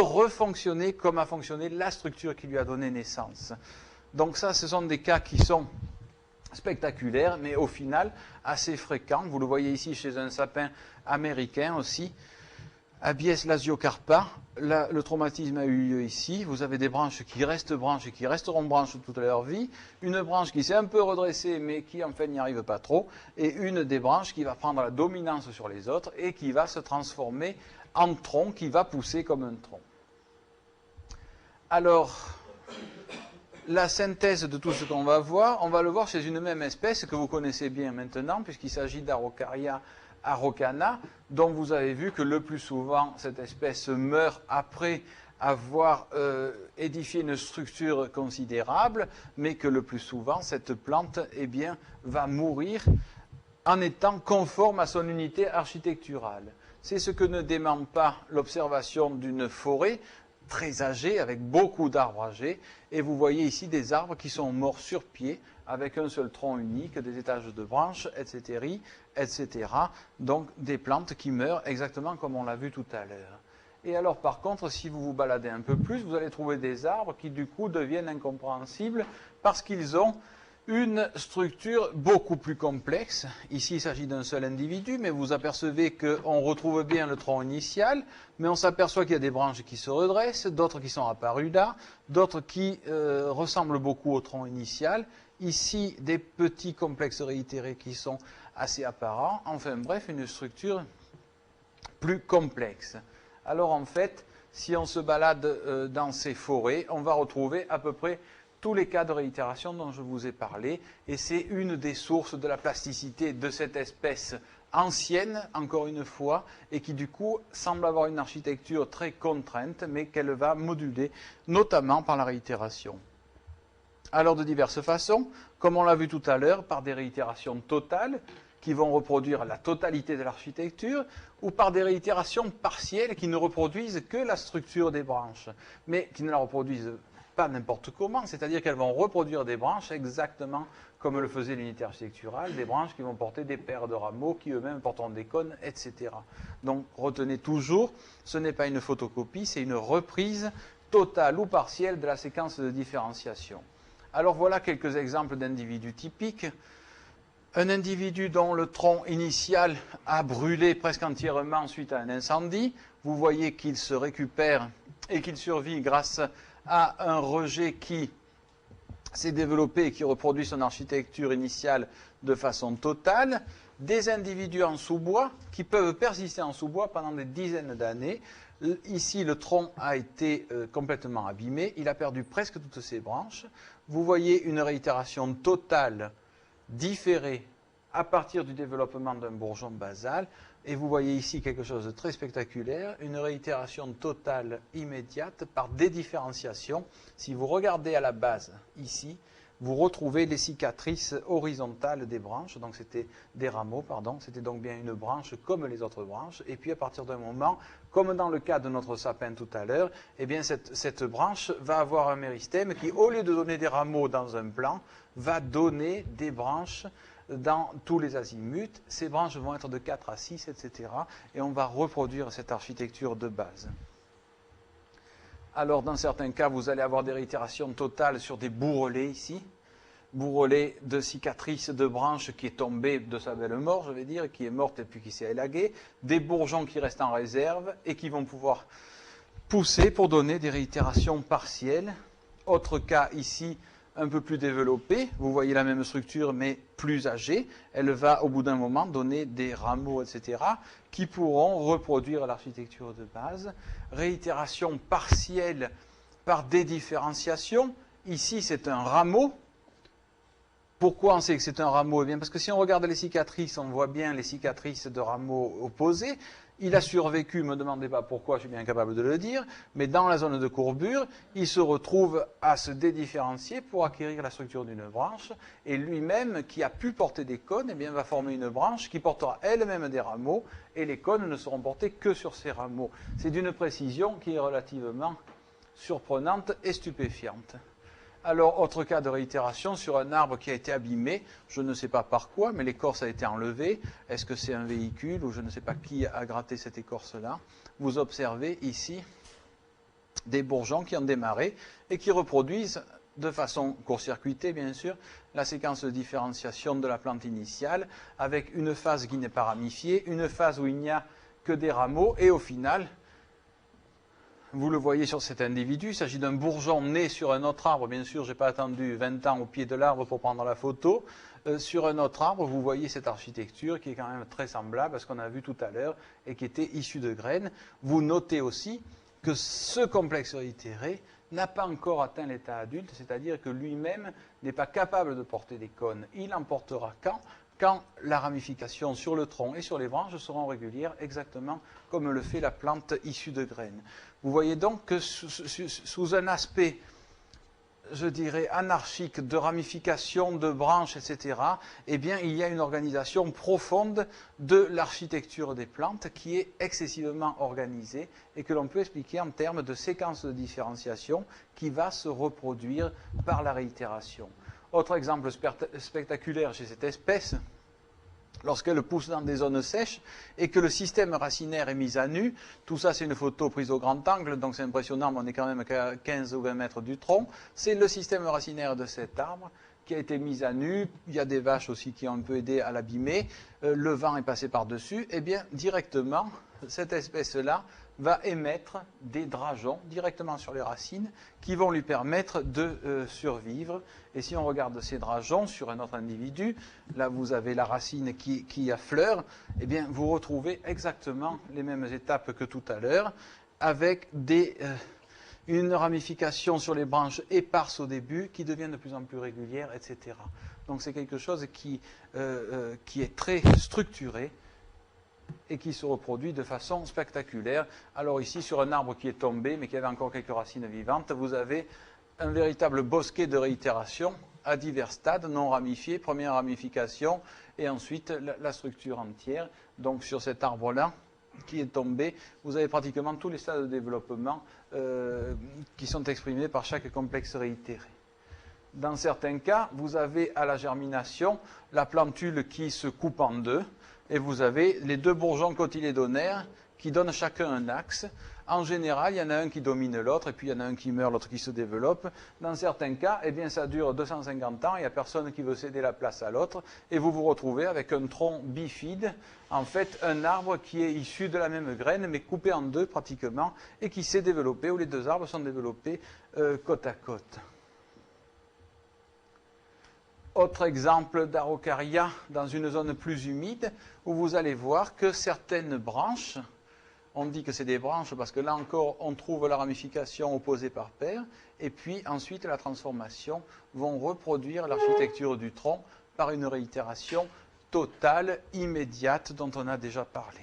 refonctionner comme a fonctionné la structure qui lui a donné naissance. Donc ça, ce sont des cas qui sont spectaculaire, mais au final assez fréquent. Vous le voyez ici chez un sapin américain aussi, Abies lasiocarpa. Le traumatisme a eu lieu ici. Vous avez des branches qui restent branches et qui resteront branches toute leur vie. Une branche qui s'est un peu redressée mais qui en fait n'y arrive pas trop. Et une des branches qui va prendre la dominance sur les autres et qui va se transformer en tronc, qui va pousser comme un tronc. Alors, la synthèse de tout ce qu'on va voir, on va le voir chez une même espèce que vous connaissez bien maintenant, puisqu'il s'agit d'Araucaria araucana, dont vous avez vu que le plus souvent, cette espèce meurt après avoir édifié une structure considérable, mais que le plus souvent, cette plante eh bien, va mourir en étant conforme à son unité architecturale. C'est ce que ne dément pas l'observation d'une forêt très âgée, avec beaucoup d'arbres âgés, et vous voyez ici des arbres qui sont morts sur pied, avec un seul tronc unique, des étages de branches, etc., etc. Donc des plantes qui meurent exactement comme on l'a vu tout à l'heure. Et alors par contre, si vous vous baladez un peu plus, vous allez trouver des arbres qui du coup deviennent incompréhensibles parce qu'ils ont une structure beaucoup plus complexe. Ici, il s'agit d'un seul individu, mais vous apercevez qu'on retrouve bien le tronc initial, mais on s'aperçoit qu'il y a des branches qui se redressent, d'autres qui sont apparues là, d'autres qui ressemblent beaucoup au tronc initial. Ici, des petits complexes réitérés qui sont assez apparents. Enfin bref, une structure plus complexe. Alors en fait, si on se balade dans ces forêts, on va retrouver à peu près tous les cas de réitération dont je vous ai parlé, et c'est une des sources de la plasticité de cette espèce ancienne, encore une fois, et qui du coup semble avoir une architecture très contrainte, mais qu'elle va moduler, notamment par la réitération. Alors de diverses façons, comme on l'a vu tout à l'heure, par des réitérations totales, qui vont reproduire la totalité de l'architecture, ou par des réitérations partielles qui ne reproduisent que la structure des branches, mais qui ne la reproduisent pas n'importe comment, c'est-à-dire qu'elles vont reproduire des branches exactement comme le faisait l'unité architecturale, des branches qui vont porter des paires de rameaux qui eux-mêmes porteront des cônes, etc. Donc retenez toujours, ce n'est pas une photocopie, c'est une reprise totale ou partielle de la séquence de différenciation. Alors voilà quelques exemples d'individus typiques. Un individu dont le tronc initial a brûlé presque entièrement suite à un incendie. Vous voyez qu'il se récupère et qu'il survit grâce à un rejet qui s'est développé et qui reproduit son architecture initiale de façon totale. Des individus en sous-bois qui peuvent persister en sous-bois pendant des dizaines d'années. Ici, le tronc a été complètement abîmé. Il a perdu presque toutes ses branches. Vous voyez une réitération totale différée à partir du développement d'un bourgeon basal. Et vous voyez ici quelque chose de très spectaculaire, une réitération totale immédiate par dédifférenciation. Si vous regardez à la base, ici, vous retrouvez les cicatrices horizontales des branches, donc c'était des rameaux, pardon, c'était donc bien une branche comme les autres branches, et puis à partir d'un moment, comme dans le cas de notre sapin tout à l'heure, eh bien cette branche va avoir un méristème qui, au lieu de donner des rameaux dans un plan, va donner des branches dans tous les azimuts. Ces branches vont être de 4 à 6, etc. Et on va reproduire cette architecture de base. Alors, dans certains cas, vous allez avoir des réitérations totales sur des bourrelets ici. Bourrelet de cicatrices de branches qui est tombée de sa belle mort, je vais dire, qui est morte et puis qui s'est élaguée. Des bourgeons qui restent en réserve et qui vont pouvoir pousser pour donner des réitérations partielles. Autre cas ici, un peu plus développé, vous voyez la même structure mais plus âgée, elle va au bout d'un moment donner des rameaux, etc., qui pourront reproduire l'architecture de base. Réitération partielle par dédifférenciation, ici c'est un rameau. Pourquoi on sait que c'est un rameau? Eh bien parce que si on regarde les cicatrices, on voit bien les cicatrices de rameaux opposés. Il a survécu, ne me demandez pas pourquoi, je suis bien capable de le dire, mais dans la zone de courbure, il se retrouve à se dédifférencier pour acquérir la structure d'une branche, et lui-même, qui a pu porter des cônes, eh bien, va former une branche qui portera elle-même des rameaux, et les cônes ne seront portés que sur ces rameaux. C'est d'une précision qui est relativement surprenante et stupéfiante. Alors, autre cas de réitération sur un arbre qui a été abîmé, je ne sais pas par quoi, mais l'écorce a été enlevée. Est-ce que c'est un véhicule ou je ne sais pas qui a gratté cette écorce-là? Vous observez ici des bourgeons qui ont démarré et qui reproduisent de façon court-circuitée bien sûr, la séquence de différenciation de la plante initiale, avec une phase qui n'est pas ramifiée, une phase où il n'y a que des rameaux, et au final, vous le voyez sur cet individu, il s'agit d'un bourgeon né sur un autre arbre. Bien sûr, je n'ai pas attendu 20 ans au pied de l'arbre pour prendre la photo. Sur un autre arbre, vous voyez cette architecture qui est quand même très semblable à ce qu'on a vu tout à l'heure et qui était issue de graines. Vous notez aussi que ce complexe réitéré n'a pas encore atteint l'état adulte, c'est-à-dire que lui-même n'est pas capable de porter des cônes. Il en portera quand la ramification sur le tronc et sur les branches seront régulières, exactement comme le fait la plante issue de graines. Vous voyez donc que sous un aspect, je dirais, anarchique de ramification, de branches, etc., eh bien, il y a une organisation profonde de l'architecture des plantes qui est excessivement organisée et que l'on peut expliquer en termes de séquence de différenciation qui va se reproduire par la réitération. Autre exemple spectaculaire chez cette espèce, lorsqu'elle pousse dans des zones sèches et que le système racinaire est mis à nu. Tout ça, c'est une photo prise au grand angle, donc c'est impressionnant, mais on est quand même à 15 ou 20 mètres du tronc. C'est le système racinaire de cet arbre qui a été mis à nu. Il y a des vaches aussi qui ont un peu aidé à l'abîmer. Le vent est passé par-dessus. Eh bien, directement, cette espèce-là va émettre des drageons directement sur les racines qui vont lui permettre de survivre. Et si on regarde ces drageons sur un autre individu, là vous avez la racine qui affleure, eh bien vous retrouvez exactement les mêmes étapes que tout à l'heure, avec une ramification sur les branches éparses au début qui devient de plus en plus régulière, etc. Donc c'est quelque chose qui est très structuré et qui se reproduit de façon spectaculaire. Alors ici, sur un arbre qui est tombé, mais qui avait encore quelques racines vivantes, vous avez un véritable bosquet de réitération à divers stades, non ramifiés, première ramification, et ensuite la structure entière. Donc sur cet arbre-là, qui est tombé, vous avez pratiquement tous les stades de développement qui sont exprimés par chaque complexe réitéré. Dans certains cas, vous avez à la germination la plantule qui se coupe en deux, et vous avez les deux bourgeons cotylédonaires qui donnent chacun un axe. En général, il y en a un qui domine l'autre, et puis il y en a un qui meurt, l'autre qui se développe. Dans certains cas, eh bien, ça dure 250 ans, il n'y a personne qui veut céder la place à l'autre, et vous vous retrouvez avec un tronc bifide, en fait un arbre qui est issu de la même graine, mais coupé en deux pratiquement, et qui s'est développé, où les deux arbres sont développés côte à côte. Autre exemple d'araucaria dans une zone plus humide, où vous allez voir que certaines branches, on dit que c'est des branches parce que là encore on trouve la ramification opposée par paire, et puis ensuite la transformation vont reproduire l'architecture du tronc par une réitération totale, immédiate, dont on a déjà parlé.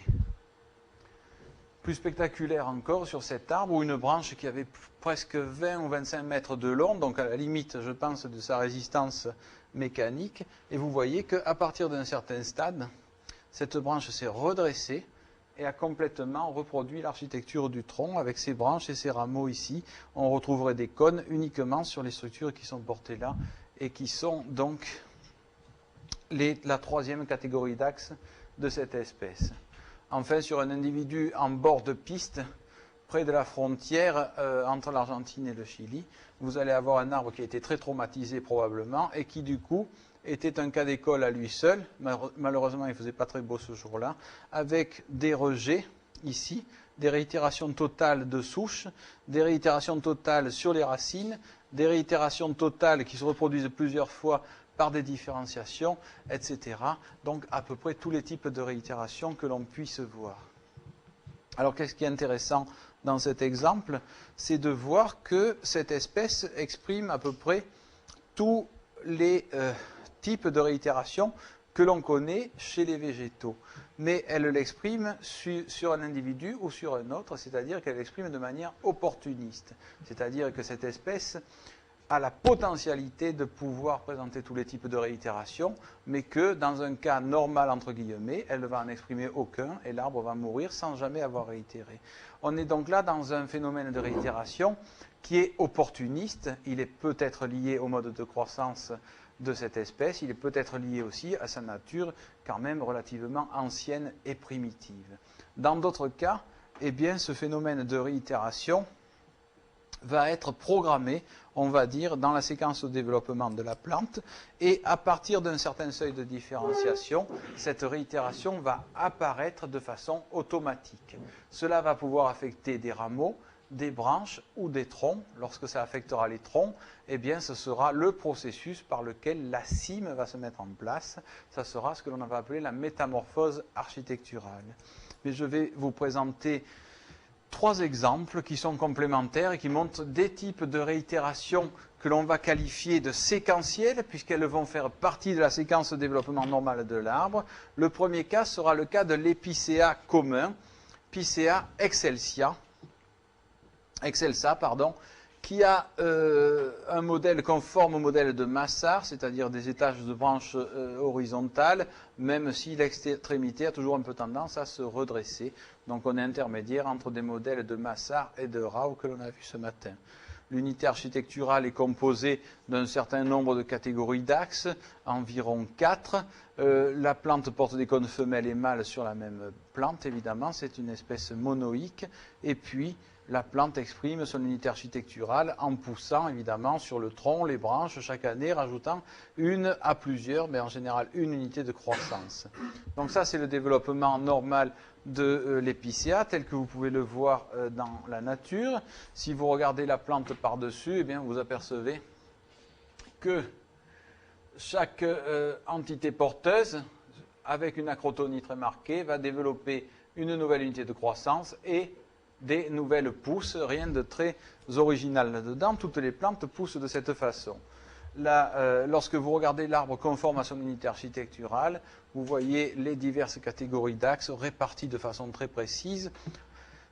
Plus spectaculaire encore sur cet arbre, où une branche qui avait presque 20 ou 25 mètres de long, donc à la limite, je pense, de sa résistance mécanique, et vous voyez qu'à partir d'un certain stade, cette branche s'est redressée et a complètement reproduit l'architecture du tronc avec ses branches et ses rameaux ici. On retrouverait des cônes uniquement sur les structures qui sont portées là et qui sont donc la troisième catégorie d'axes de cette espèce. Enfin, sur un individu en bord de piste, près de la frontière entre l'Argentine et le Chili, vous allez avoir un arbre qui a été très traumatisé probablement et qui du coup était un cas d'école à lui seul. Malheureusement, il ne faisait pas très beau ce jour-là, avec des rejets ici, des réitérations totales de souches, des réitérations totales sur les racines, des réitérations totales qui se reproduisent plusieurs fois par des différenciations, etc. Donc à peu près tous les types de réitérations que l'on puisse voir. Alors qu'est-ce qui est intéressant dans cet exemple? C'est de voir que cette espèce exprime à peu près tous les types de réitération que l'on connaît chez les végétaux. Mais elle l'exprime sur un individu ou sur un autre, c'est-à-dire qu'elle l'exprime de manière opportuniste. C'est-à-dire que cette espèce a la potentialité de pouvoir présenter tous les types de réitération, mais que dans un cas normal, entre guillemets, elle ne va en exprimer aucun et l'arbre va mourir sans jamais avoir réitéré. On est donc là dans un phénomène de réitération qui est opportuniste. Il est peut-être lié au mode de croissance de cette espèce, il est peut-être lié aussi à sa nature quand même relativement ancienne et primitive. Dans d'autres cas, eh bien, ce phénomène de réitération va être programmé, on va dire, dans la séquence de développement de la plante, et à partir d'un certain seuil de différenciation, cette réitération va apparaître de façon automatique. Cela va pouvoir affecter des rameaux, des branches ou des troncs. Lorsque ça affectera les troncs, eh bien, ce sera le processus par lequel la cime va se mettre en place. Ça sera ce que l'on va appeler la métamorphose architecturale. Mais je vais vous présenter 3 exemples qui sont complémentaires et qui montrent des types de réitération que l'on va qualifier de séquentielles, puisqu'elles vont faire partie de la séquence de développement normal de l'arbre. Le premier cas sera le cas de l'épicéa commun, Picea excelsa, qui a un modèle conforme au modèle de Massard, c'est-à-dire des étages de branches horizontales, même si l'extrémité a toujours un peu tendance à se redresser. Donc on est intermédiaire entre des modèles de Massard et de Rao que l'on a vu ce matin. L'unité architecturale est composée d'un certain nombre de catégories d'axes, environ 4. La plante porte des cônes femelles et mâles sur la même plante, évidemment, c'est une espèce monoïque. Et puis, la plante exprime son unité architecturale en poussant évidemment sur le tronc, les branches, chaque année, rajoutant une à plusieurs, mais en général une unité de croissance. Donc ça, c'est le développement normal de l'épicéa, tel que vous pouvez le voir dans la nature. Si vous regardez la plante par-dessus, eh bien, vous apercevez que chaque entité porteuse, avec une acrotonie très marquée, va développer une nouvelle unité de croissance et des nouvelles pousses, rien de très original là-dedans. Toutes les plantes poussent de cette façon. Là, lorsque vous regardez l'arbre conforme à son unité architecturale, vous voyez les diverses catégories d'axes réparties de façon très précise.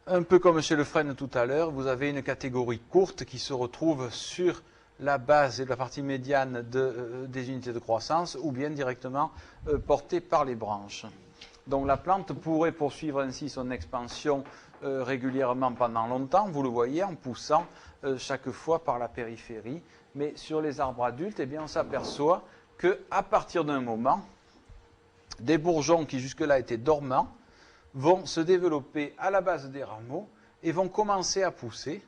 Un peu comme chez le frêne tout à l'heure, vous avez une catégorie courte qui se retrouve sur la base et la partie médiane des unités de croissance, ou bien directement portée par les branches. Donc la plante pourrait poursuivre ainsi son expansion régulièrement pendant longtemps, vous le voyez, en poussant chaque fois par la périphérie. Mais sur les arbres adultes, eh bien, on s'aperçoit qu'à partir d'un moment, des bourgeons qui jusque-là étaient dormants vont se développer à la base des rameaux et vont commencer à pousser.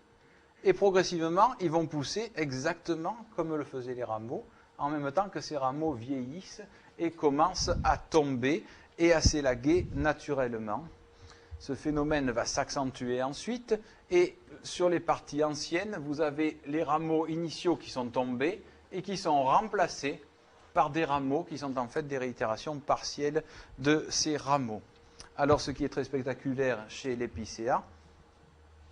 Et progressivement, ils vont pousser exactement comme le faisaient les rameaux, en même temps que ces rameaux vieillissent et commencent à tomber et à s'élaguer naturellement. Ce phénomène va s'accentuer ensuite, et sur les parties anciennes, vous avez les rameaux initiaux qui sont tombés et qui sont remplacés par des rameaux qui sont en fait des réitérations partielles de ces rameaux. Alors ce qui est très spectaculaire chez l'épicéa,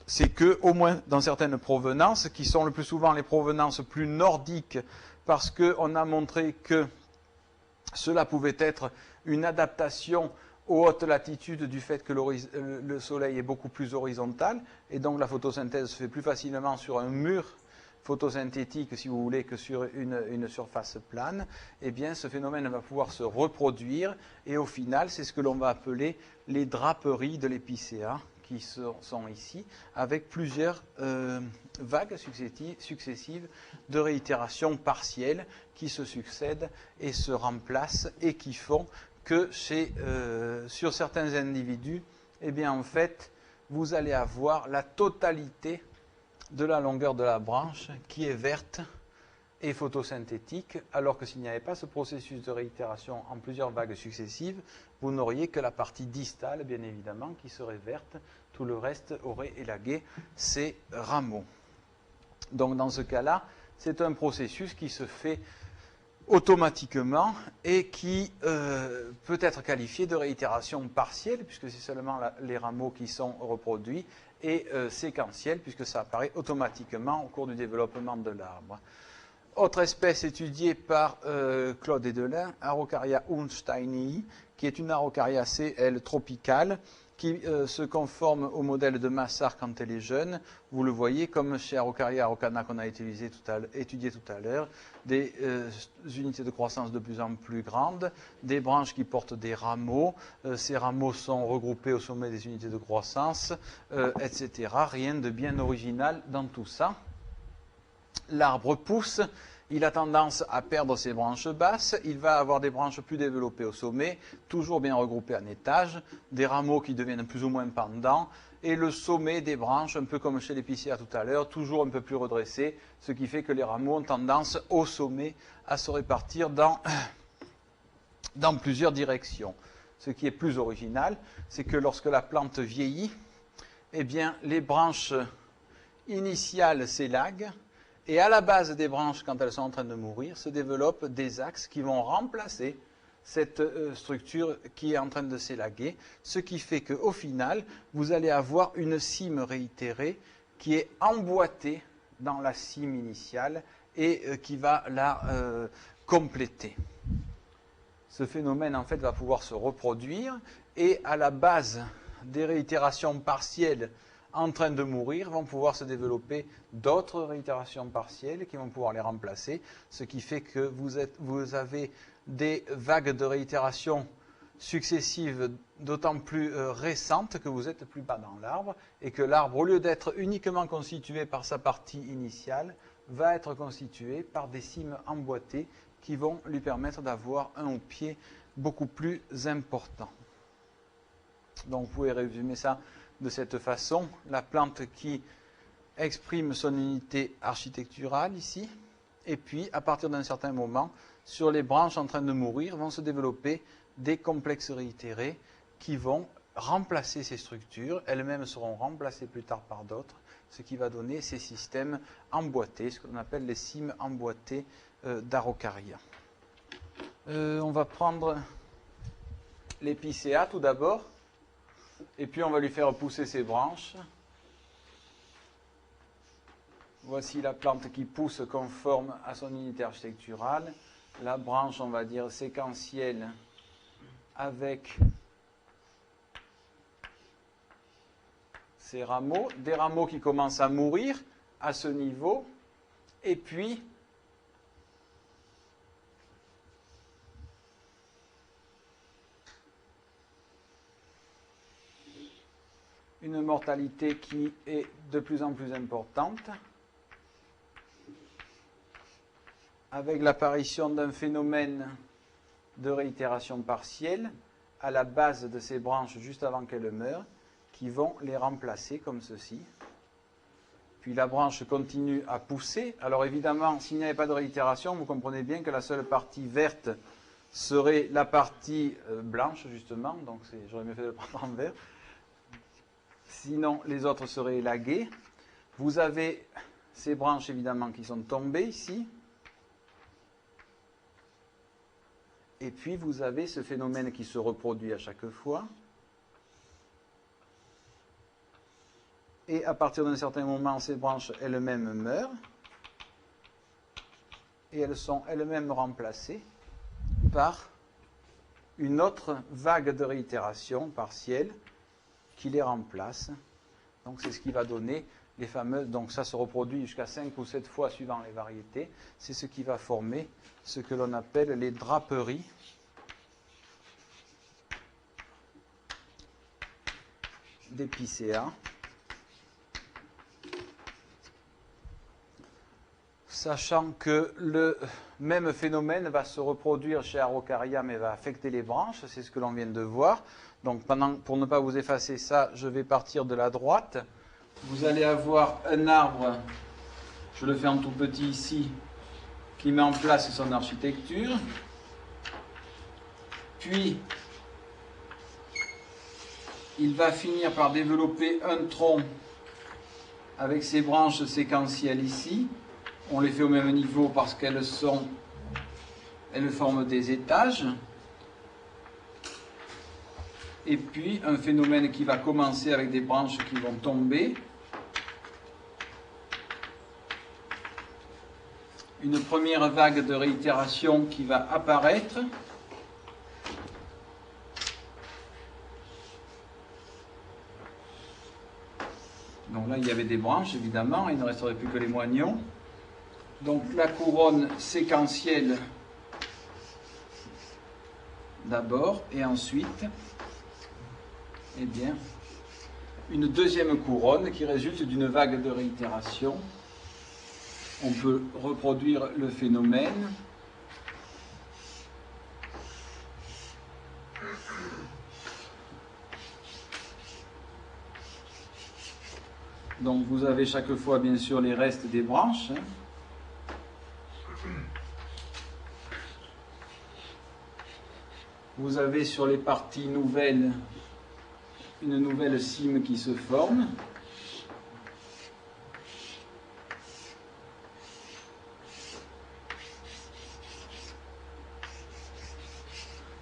c'est que, au moins dans certaines provenances, qui sont le plus souvent les provenances plus nordiques, parce qu'on a montré que cela pouvait être une adaptation aux hautes latitudes du fait que le soleil est beaucoup plus horizontal, et donc la photosynthèse se fait plus facilement sur un mur photosynthétique, si vous voulez, que sur une surface plane. Eh bien, ce phénomène va pouvoir se reproduire, et au final, c'est ce que l'on va appeler les draperies de l'épicéa, qui sont ici, avec plusieurs vagues successives de réitération partielle qui se succèdent et se remplacent, et qui font que sur certains individus, eh bien, en fait, vous allez avoir la totalité de la longueur de la branche qui est verte et photosynthétique, alors que s'il n'y avait pas ce processus de réitération en plusieurs vagues successives, vous n'auriez que la partie distale, bien évidemment, qui serait verte. Tout le reste aurait élagué ses rameaux. Donc, dans ce cas-là, c'est un processus qui se fait automatiquement et qui peut être qualifié de réitération partielle, puisque c'est seulement les rameaux qui sont reproduits, et séquentielle, puisque ça apparaît automatiquement au cours du développement de l'arbre. Autre espèce étudiée par Claude Edelin, Araucaria unsteinii, qui est une Araucariacée, elle, tropicale, qui se conforme au modèle de Massard quand elle est jeune. Vous le voyez, comme chez Araucaria araucana qu'on a étudié tout à l'heure, des unités de croissance de plus en plus grandes, des branches qui portent des rameaux, ces rameaux sont regroupés au sommet des unités de croissance, etc. Rien de bien original dans tout ça. L'arbre pousse, il a tendance à perdre ses branches basses, il va avoir des branches plus développées au sommet, toujours bien regroupées en étages, des rameaux qui deviennent plus ou moins pendants, et le sommet des branches, un peu comme chez l'épicéa tout à l'heure, toujours un peu plus redressé, ce qui fait que les rameaux ont tendance au sommet à se répartir dans plusieurs directions. Ce qui est plus original, c'est que lorsque la plante vieillit, eh bien, les branches initiales s'élaguent, et à la base des branches, quand elles sont en train de mourir, se développent des axes qui vont remplacer cette structure qui est en train de s'élaguer, ce qui fait qu'au final, vous allez avoir une cime réitérée qui est emboîtée dans la cime initiale et qui va la compléter. Ce phénomène, en fait, va pouvoir se reproduire et à la base des réitérations partielles en train de mourir, vont pouvoir se développer d'autres réitérations partielles qui vont pouvoir les remplacer, ce qui fait que vous avez des vagues de réitération successives d'autant plus récentes que vous êtes plus bas dans l'arbre et que l'arbre, au lieu d'être uniquement constitué par sa partie initiale, va être constitué par des cimes emboîtées qui vont lui permettre d'avoir un au pied beaucoup plus important. Donc vous pouvez résumer ça de cette façon, la plante qui exprime son unité architecturale ici, et puis à partir d'un certain moment, sur les branches en train de mourir, vont se développer des complexes réitérés qui vont remplacer ces structures, elles-mêmes seront remplacées plus tard par d'autres, ce qui va donner ces systèmes emboîtés, ce qu'on appelle les cimes emboîtées d'Araucaria. On va prendre l'épicéa tout d'abord. Et puis on va lui faire pousser ses branches. Voici la plante qui pousse conforme à son unité architecturale. La branche, on va dire, séquentielle avec ses rameaux. Des rameaux qui commencent à mourir à ce niveau. Et puis une mortalité qui est de plus en plus importante, avec l'apparition d'un phénomène de réitération partielle à la base de ces branches juste avant qu'elles meurent, qui vont les remplacer comme ceci. Puis la branche continue à pousser. Alors évidemment, s'il n'y avait pas de réitération, vous comprenez bien que la seule partie verte serait la partie blanche, justement. Donc j'aurais mieux fait de le prendre en vert. Sinon, les autres seraient élagués. Vous avez ces branches, évidemment, qui sont tombées ici. Et puis, vous avez ce phénomène qui se reproduit à chaque fois. Et à partir d'un certain moment, ces branches elles-mêmes meurent. Et elles sont elles-mêmes remplacées par une autre vague de réitération partielle qui les remplace. Donc c'est ce qui va donner les fameuses, donc ça se reproduit jusqu'à 5 ou 7 fois suivant les variétés, c'est ce qui va former ce que l'on appelle les draperies d'épicéa. Sachant que le même phénomène va se reproduire chez Araucaria mais va affecter les branches, c'est ce que l'on vient de voir. Donc pour ne pas vous effacer ça, je vais partir de la droite. Vous allez avoir un arbre, je le fais en tout petit ici, qui met en place son architecture. Puis, il va finir par développer un tronc avec ses branches séquentielles ici. On les fait au même niveau parce qu'elles forment des étages. Et puis un phénomène qui va commencer avec des branches qui vont tomber. Une première vague de réitération qui va apparaître. Donc là, il y avait des branches, évidemment, il ne resterait plus que les moignons. Donc la couronne séquentielle d'abord, et ensuite, eh bien, une deuxième couronne qui résulte d'une vague de réitération On peut reproduire le phénomène. Donc vous avez chaque fois bien sûr les restes des branches. Vous avez sur les parties nouvelles une nouvelle cime qui se forme.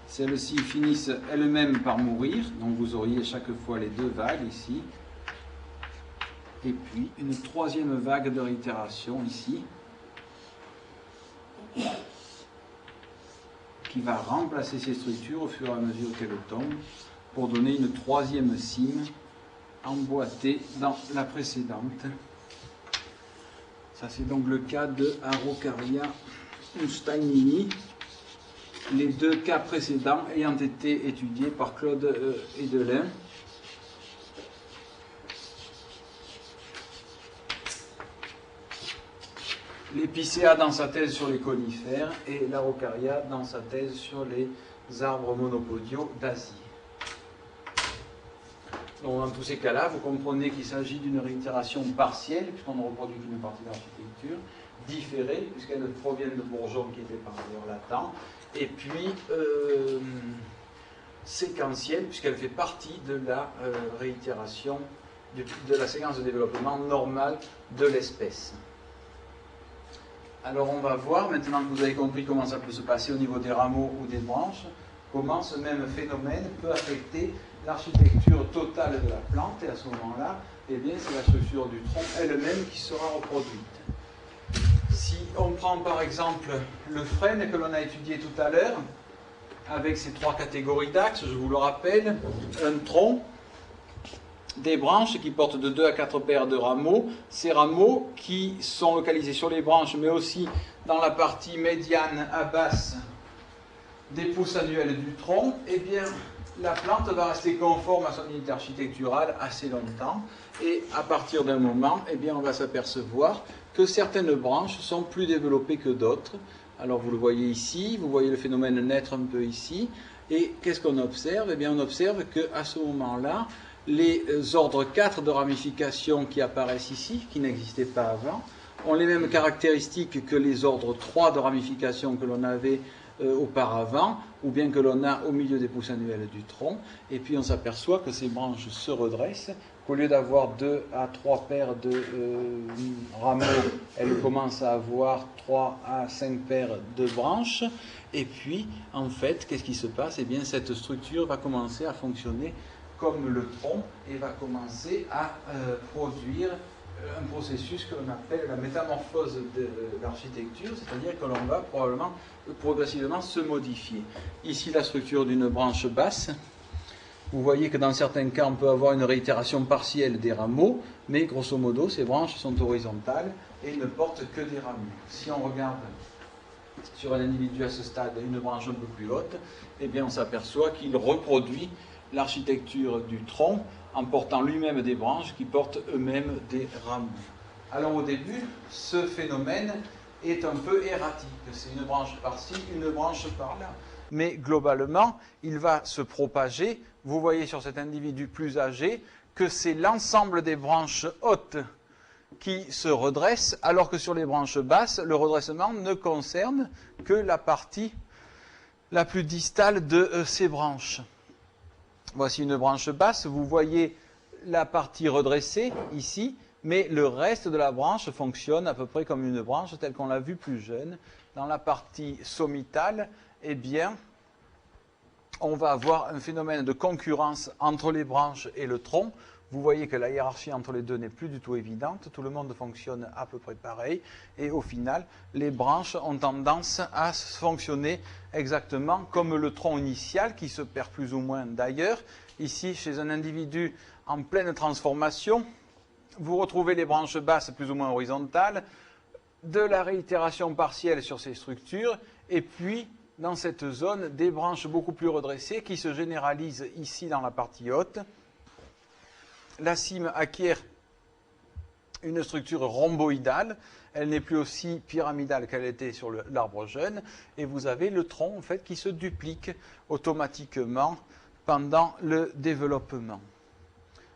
Celles-ci finissent elles-mêmes par mourir, donc vous auriez chaque fois les deux vagues ici. Et puis une troisième vague de réitération ici, qui va remplacer ces structures au fur et à mesure qu'elles tombent, pour donner une troisième cime emboîtée dans la précédente. Ça c'est donc le cas de Araucaria steinini, les deux cas précédents ayant été étudiés par Claude Hedelin. L'Épicéa dans sa thèse sur les conifères et l'Araucaria dans sa thèse sur les arbres monopodiaux d'Asie. Donc dans tous ces cas-là, vous comprenez qu'il s'agit d'une réitération partielle, puisqu'on ne reproduit qu'une partie de l'architecture, différée, puisqu'elle provient de bourgeons qui étaient par ailleurs latents, et puis séquentielle, puisqu'elle fait partie de la réitération, de la séquence de développement normale de l'espèce. Alors on va voir, maintenant que vous avez compris comment ça peut se passer au niveau des rameaux ou des branches, comment ce même phénomène peut affecter l'architecture totale de la plante, et à ce moment-là, eh bien, c'est la structure du tronc elle-même qui sera reproduite. Si on prend par exemple le frêne que l'on a étudié tout à l'heure, avec ces trois catégories d'axes, je vous le rappelle, un tronc, des branches qui portent de 2 à 4 paires de rameaux. Ces rameaux qui sont localisés sur les branches, mais aussi dans la partie médiane à basse des pousses annuelles du tronc, eh bien, la plante va rester conforme à son unité architecturale assez longtemps. Et à partir d'un moment, eh bien, on va s'apercevoir que certaines branches sont plus développées que d'autres. Alors vous le voyez ici, vous voyez le phénomène naître un peu ici. Et qu'est-ce qu'on observe? Eh bien, on observe qu'à ce moment-là, les ordres 4 de ramification qui apparaissent ici, qui n'existaient pas avant, ont les mêmes caractéristiques que les ordres 3 de ramification que l'on avait auparavant, ou bien que l'on a au milieu des pousses annuelles du tronc. Et puis on s'aperçoit que ces branches se redressent, qu'au lieu d'avoir 2 à 3 paires de rameaux, elles commencent à avoir 3 à 5 paires de branches. Et puis, en fait, qu'est-ce qui se passe? Eh bien, cette structure va commencer à fonctionner comme le tronc et va commencer à produire un processus que l'on appelle la métamorphose de l'architecture, c'est-à-dire que l'on va probablement progressivement se modifier. Ici, la structure d'une branche basse. Vous voyez que dans certains cas, on peut avoir une réitération partielle des rameaux, mais grosso modo, ces branches sont horizontales et ne portent que des rameaux. Si on regarde sur un individu à ce stade une branche un peu plus haute, eh bien on s'aperçoit qu'il reproduit l'architecture du tronc en portant lui-même des branches qui portent eux-mêmes des rameaux. Alors au début, ce phénomène est un peu erratique. C'est une branche par-ci, une branche par-là. Mais globalement, il va se propager. Vous voyez sur cet individu plus âgé que c'est l'ensemble des branches hautes qui se redressent, alors que sur les branches basses, le redressement ne concerne que la partie la plus distale de ces branches. Voici une branche basse, vous voyez la partie redressée ici, mais le reste de la branche fonctionne à peu près comme une branche telle qu'on l'a vue plus jeune. Dans la partie sommitale, eh bien, on va avoir un phénomène de concurrence entre les branches et le tronc. Vous voyez que la hiérarchie entre les deux n'est plus du tout évidente, tout le monde fonctionne à peu près pareil, et au final, les branches ont tendance à fonctionner exactement comme le tronc initial, qui se perd plus ou moins d'ailleurs. Ici, chez un individu en pleine transformation, vous retrouvez les branches basses plus ou moins horizontales, de la réitération partielle sur ces structures, et puis, dans cette zone, des branches beaucoup plus redressées qui se généralisent ici dans la partie haute. La cime acquiert une structure rhomboïdale. Elle n'est plus aussi pyramidale qu'elle était sur l'arbre jeune. Et vous avez le tronc en fait, qui se duplique automatiquement pendant le développement.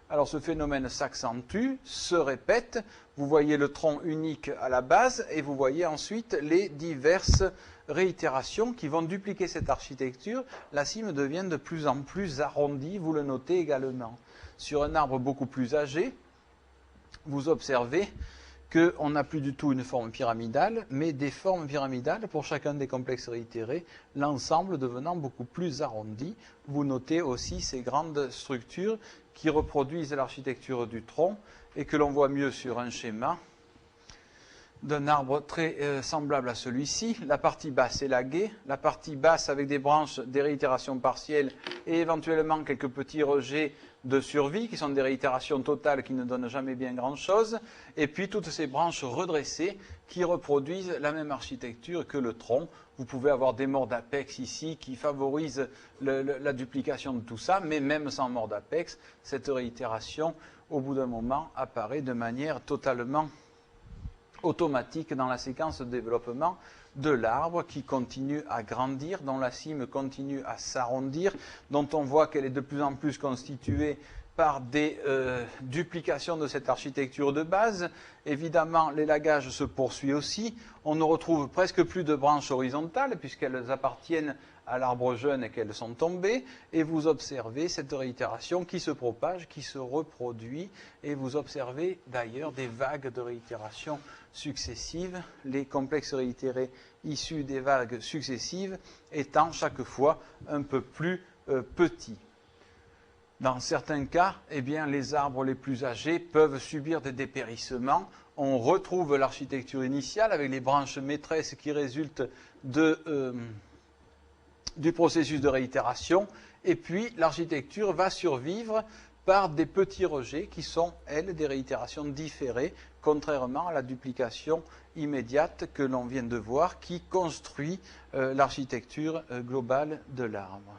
Alors ce phénomène s'accentue, se répète. Vous voyez le tronc unique à la base et vous voyez ensuite les diverses réitérations qui vont dupliquer cette architecture. La cime devient de plus en plus arrondie, vous le notez également. Sur un arbre beaucoup plus âgé, vous observez qu'on n'a plus du tout une forme pyramidale, mais des formes pyramidales pour chacun des complexes réitérés, l'ensemble devenant beaucoup plus arrondi. Vous notez aussi ces grandes structures qui reproduisent l'architecture du tronc et que l'on voit mieux sur un schéma d'un arbre très semblable à celui-ci. La partie basse est laguée, la partie basse avec des branches, des réitérations partielles et éventuellement quelques petits rejets de survie qui sont des réitérations totales qui ne donnent jamais bien grand-chose, et puis toutes ces branches redressées qui reproduisent la même architecture que le tronc. Vous pouvez avoir des morts d'apex ici qui favorisent la duplication de tout ça, mais même sans mort d'apex, cette réitération, au bout d'un moment, apparaît de manière totalement automatique dans la séquence de développement de l'arbre qui continue à grandir, dont la cime continue à s'arrondir, dont on voit qu'elle est de plus en plus constituée par des duplications de cette architecture de base. Évidemment, l'élagage se poursuit aussi. On ne retrouve presque plus de branches horizontales puisqu'elles appartiennent à l'arbre jeune et qu'elles sont tombées. Et vous observez cette réitération qui se propage, qui se reproduit. Et vous observez d'ailleurs des vagues de réitération successives, les complexes réitérés issus des vagues successives étant chaque fois un peu plus petits. Dans certains cas, eh bien, les arbres les plus âgés peuvent subir des dépérissements. On retrouve l'architecture initiale avec les branches maîtresses qui résultent du processus de réitération. Et puis, l'architecture va survivre par des petits rejets qui sont, elles, des réitérations différées, contrairement à la duplication immédiate que l'on vient de voir, qui construit l'architecture globale de l'arbre.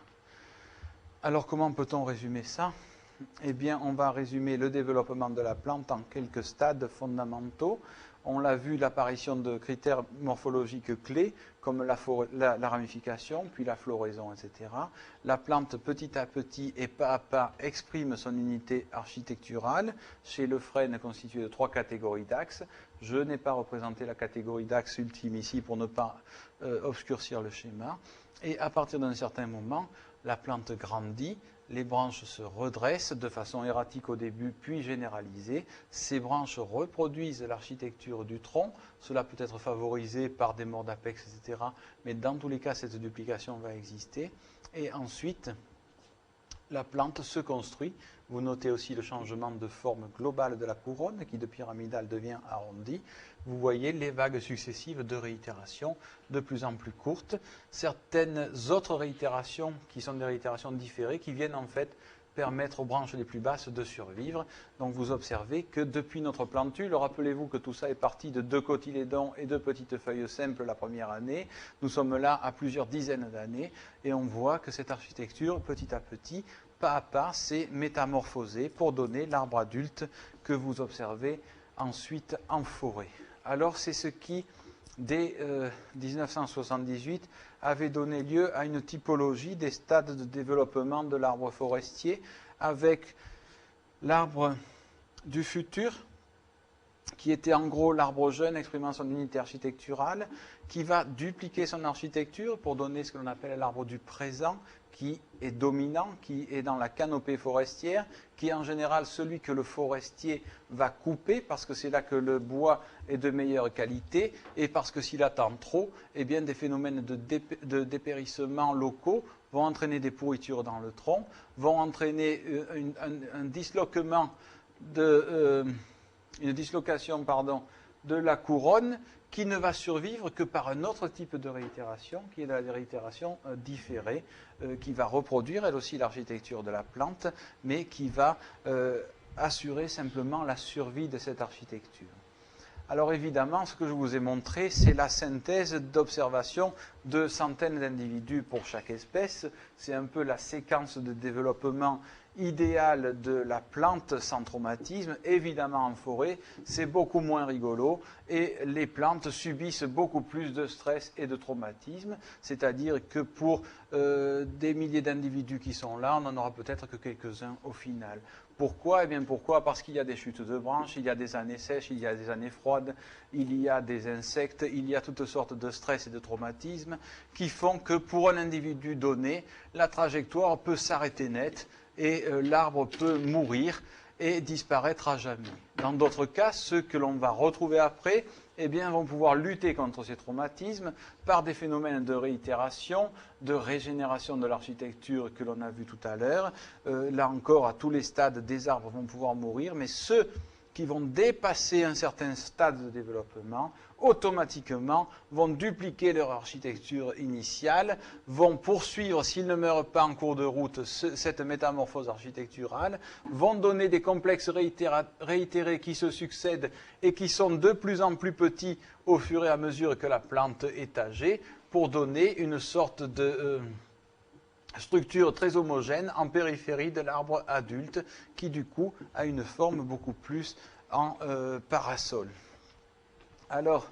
Alors, comment peut-on résumer ça? Eh bien, on va résumer le développement de la plante en quelques stades fondamentaux. On l'a vu, l'apparition de critères morphologiques clés, comme la ramification, puis la floraison, etc. La plante, petit à petit et pas à pas, exprime son unité architecturale chez le frêne constitué de 3 catégories d'axes. Je n'ai pas représenté la catégorie d'axe ultime ici pour ne pas obscurcir le schéma. Et à partir d'un certain moment, la plante grandit, les branches se redressent de façon erratique au début, puis généralisée. Ces branches reproduisent l'architecture du tronc. Cela peut être favorisé par des morts d'apex, etc. Mais dans tous les cas, cette duplication va exister. Et ensuite, la plante se construit. Vous notez aussi le changement de forme globale de la couronne, qui de pyramidale devient arrondie. Vous voyez les vagues successives de réitération de plus en plus courtes. Certaines autres réitérations, qui sont des réitérations différées, qui viennent en fait permettre aux branches les plus basses de survivre. Donc vous observez que depuis notre plantule, rappelez-vous que tout ça est parti de 2 cotylédons et 2 petites feuilles simples la première année. Nous sommes là à plusieurs dizaines d'années et on voit que cette architecture, petit à petit, pas à pas, s'est métamorphosée pour donner l'arbre adulte que vous observez ensuite en forêt. Alors c'est ce qui, dès 1978, avait donné lieu à une typologie des stades de développement de l'arbre forestier avec l'arbre du futur, qui était en gros l'arbre jeune exprimant son unité architecturale, qui va dupliquer son architecture pour donner ce que l'on appelle l'arbre du présent, qui est dominant, qui est dans la canopée forestière, qui est en général celui que le forestier va couper, parce que c'est là que le bois est de meilleure qualité, et parce que s'il attend trop, eh bien des phénomènes de dépérissement locaux vont entraîner des pourritures dans le tronc, vont entraîner un dislocation de la couronne qui ne va survivre que par un autre type de réitération, qui est la réitération différée, qui va reproduire elle aussi l'architecture de la plante, mais qui va assurer simplement la survie de cette architecture. Alors évidemment, ce que je vous ai montré, c'est la synthèse d'observations de centaines d'individus pour chaque espèce. C'est un peu la séquence de développement idéale de la plante sans traumatisme. Évidemment, en forêt, c'est beaucoup moins rigolo et les plantes subissent beaucoup plus de stress et de traumatisme. C'est-à-dire que pour des milliers d'individus qui sont là, on n'en aura peut-être que quelques-uns au final. Pourquoi? Eh bien pourquoi? Parce qu'il y a des chutes de branches, il y a des années sèches, il y a des années froides, il y a des insectes, il y a toutes sortes de stress et de traumatismes qui font que pour un individu donné, la trajectoire peut s'arrêter net et l'arbre peut mourir et disparaître à jamais. Dans d'autres cas, ceux que l'on va retrouver après, eh bien, vont pouvoir lutter contre ces traumatismes par des phénomènes de réitération, de régénération de l'architecture que l'on a vu tout à l'heure. Là encore, à tous les stades, des arbres vont pouvoir mourir, mais ceux qui vont dépasser un certain stade de développement, automatiquement vont dupliquer leur architecture initiale, vont poursuivre, s'ils ne meurent pas en cours de route, cette métamorphose architecturale, vont donner des complexes réitérés qui se succèdent et qui sont de plus en plus petits au fur et à mesure que la plante est âgée, pour donner une sorte de structure très homogène en périphérie de l'arbre adulte qui du coup a une forme beaucoup plus en parasol. Alors,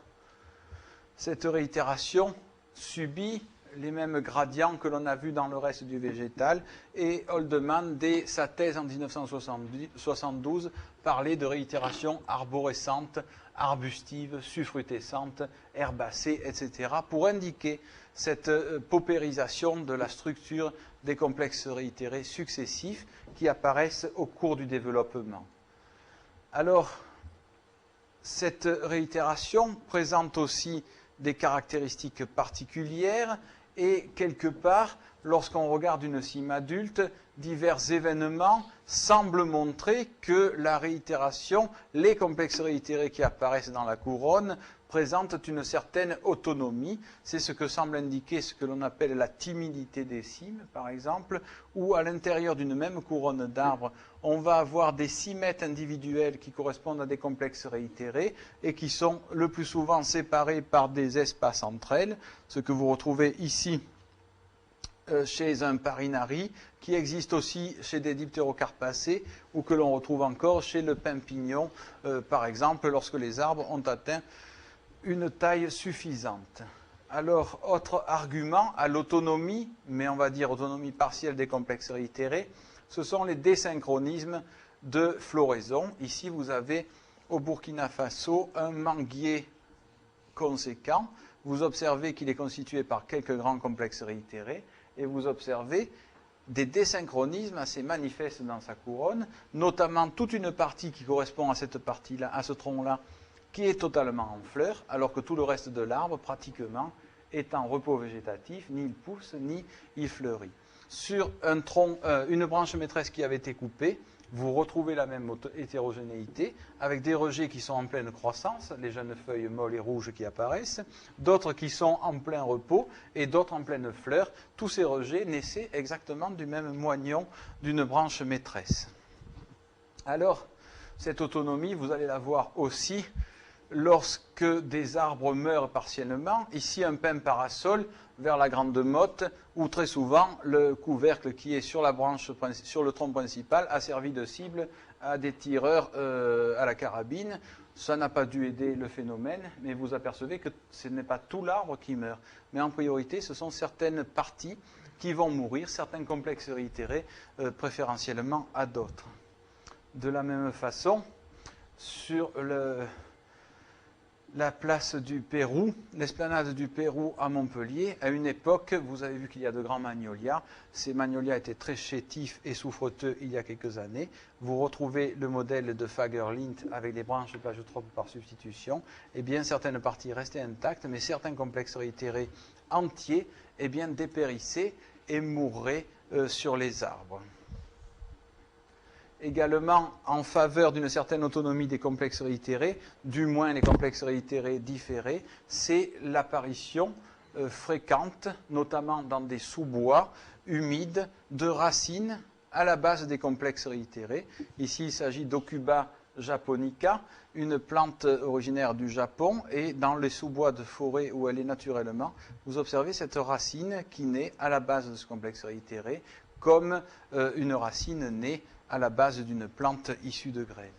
cette réitération subit les mêmes gradients que l'on a vus dans le reste du végétal et Holdeman, dès sa thèse en 1972, parlait de réitération arborescente, arbustive, suffrutescente, herbacée, etc. pour indiquer cette paupérisation de la structure des complexes réitérés successifs qui apparaissent au cours du développement. Alors, cette réitération présente aussi des caractéristiques particulières et quelque part, lorsqu'on regarde une cime adulte, divers événements semblent montrer que la réitération, les complexes réitérés qui apparaissent dans la couronne, présentent une certaine autonomie. C'est ce que semble indiquer ce que l'on appelle la timidité des cimes, par exemple, où à l'intérieur d'une même couronne d'arbres, on va avoir des cimètes individuelles qui correspondent à des complexes réitérés et qui sont le plus souvent séparés par des espaces entre elles, ce que vous retrouvez ici chez un parinari, qui existe aussi chez des diptérocarpacées ou que l'on retrouve encore chez le pin pignon, par exemple, lorsque les arbres ont atteint une taille suffisante. Alors, autre argument à l'autonomie, mais on va dire autonomie partielle des complexes réitérés, ce sont les désynchronismes de floraison. Ici, vous avez au Burkina Faso un manguier conséquent. Vous observez qu'il est constitué par quelques grands complexes réitérés et vous observez des désynchronismes assez manifestes dans sa couronne, notamment toute une partie qui correspond à cette partie-là, à ce tronc-là, qui est totalement en fleurs, alors que tout le reste de l'arbre, pratiquement, est en repos végétatif, ni il pousse, ni il fleurit. Sur un tronc, une branche maîtresse qui avait été coupée, vous retrouvez la même hétérogénéité, avec des rejets qui sont en pleine croissance, les jeunes feuilles molles et rouges qui apparaissent, d'autres qui sont en plein repos, et d'autres en pleine fleur. Tous ces rejets naissaient exactement du même moignon d'une branche maîtresse. Alors, cette autonomie, vous allez la voir aussi lorsque des arbres meurent partiellement. Ici, un pin parasol vers la grande motte, où très souvent le couvercle qui est sur la branche, sur le tronc principal, a servi de cible à des tireurs à la carabine. Ça n'a pas dû aider le phénomène, mais vous apercevez que ce n'est pas tout l'arbre qui meurt. Mais en priorité, ce sont certaines parties qui vont mourir, certains complexes réitérés, préférentiellement à d'autres. De la même façon, sur la place du Pérou, l'esplanade du Pérou à Montpellier, à une époque, vous avez vu qu'il y a de grands magnolias. Ces magnolias étaient très chétifs et souffreteux il y a quelques années. Vous retrouvez le modèle de Fagerlint avec des branches plagiotropes par substitution. Eh bien, certaines parties restaient intactes, mais certains complexes réitérés entiers, eh bien, dépérissaient et mourraient sur les arbres. Également en faveur d'une certaine autonomie des complexes réitérés, du moins les complexes réitérés différés, c'est l'apparition fréquente, notamment dans des sous-bois humides, de racines à la base des complexes réitérés. Ici, il s'agit d'Ocuba japonica, une plante originaire du Japon, et dans les sous-bois de forêt où elle est naturellement, vous observez cette racine qui naît à la base de ce complexe réitéré, comme une racine naît à la base d'une plante issue de graines.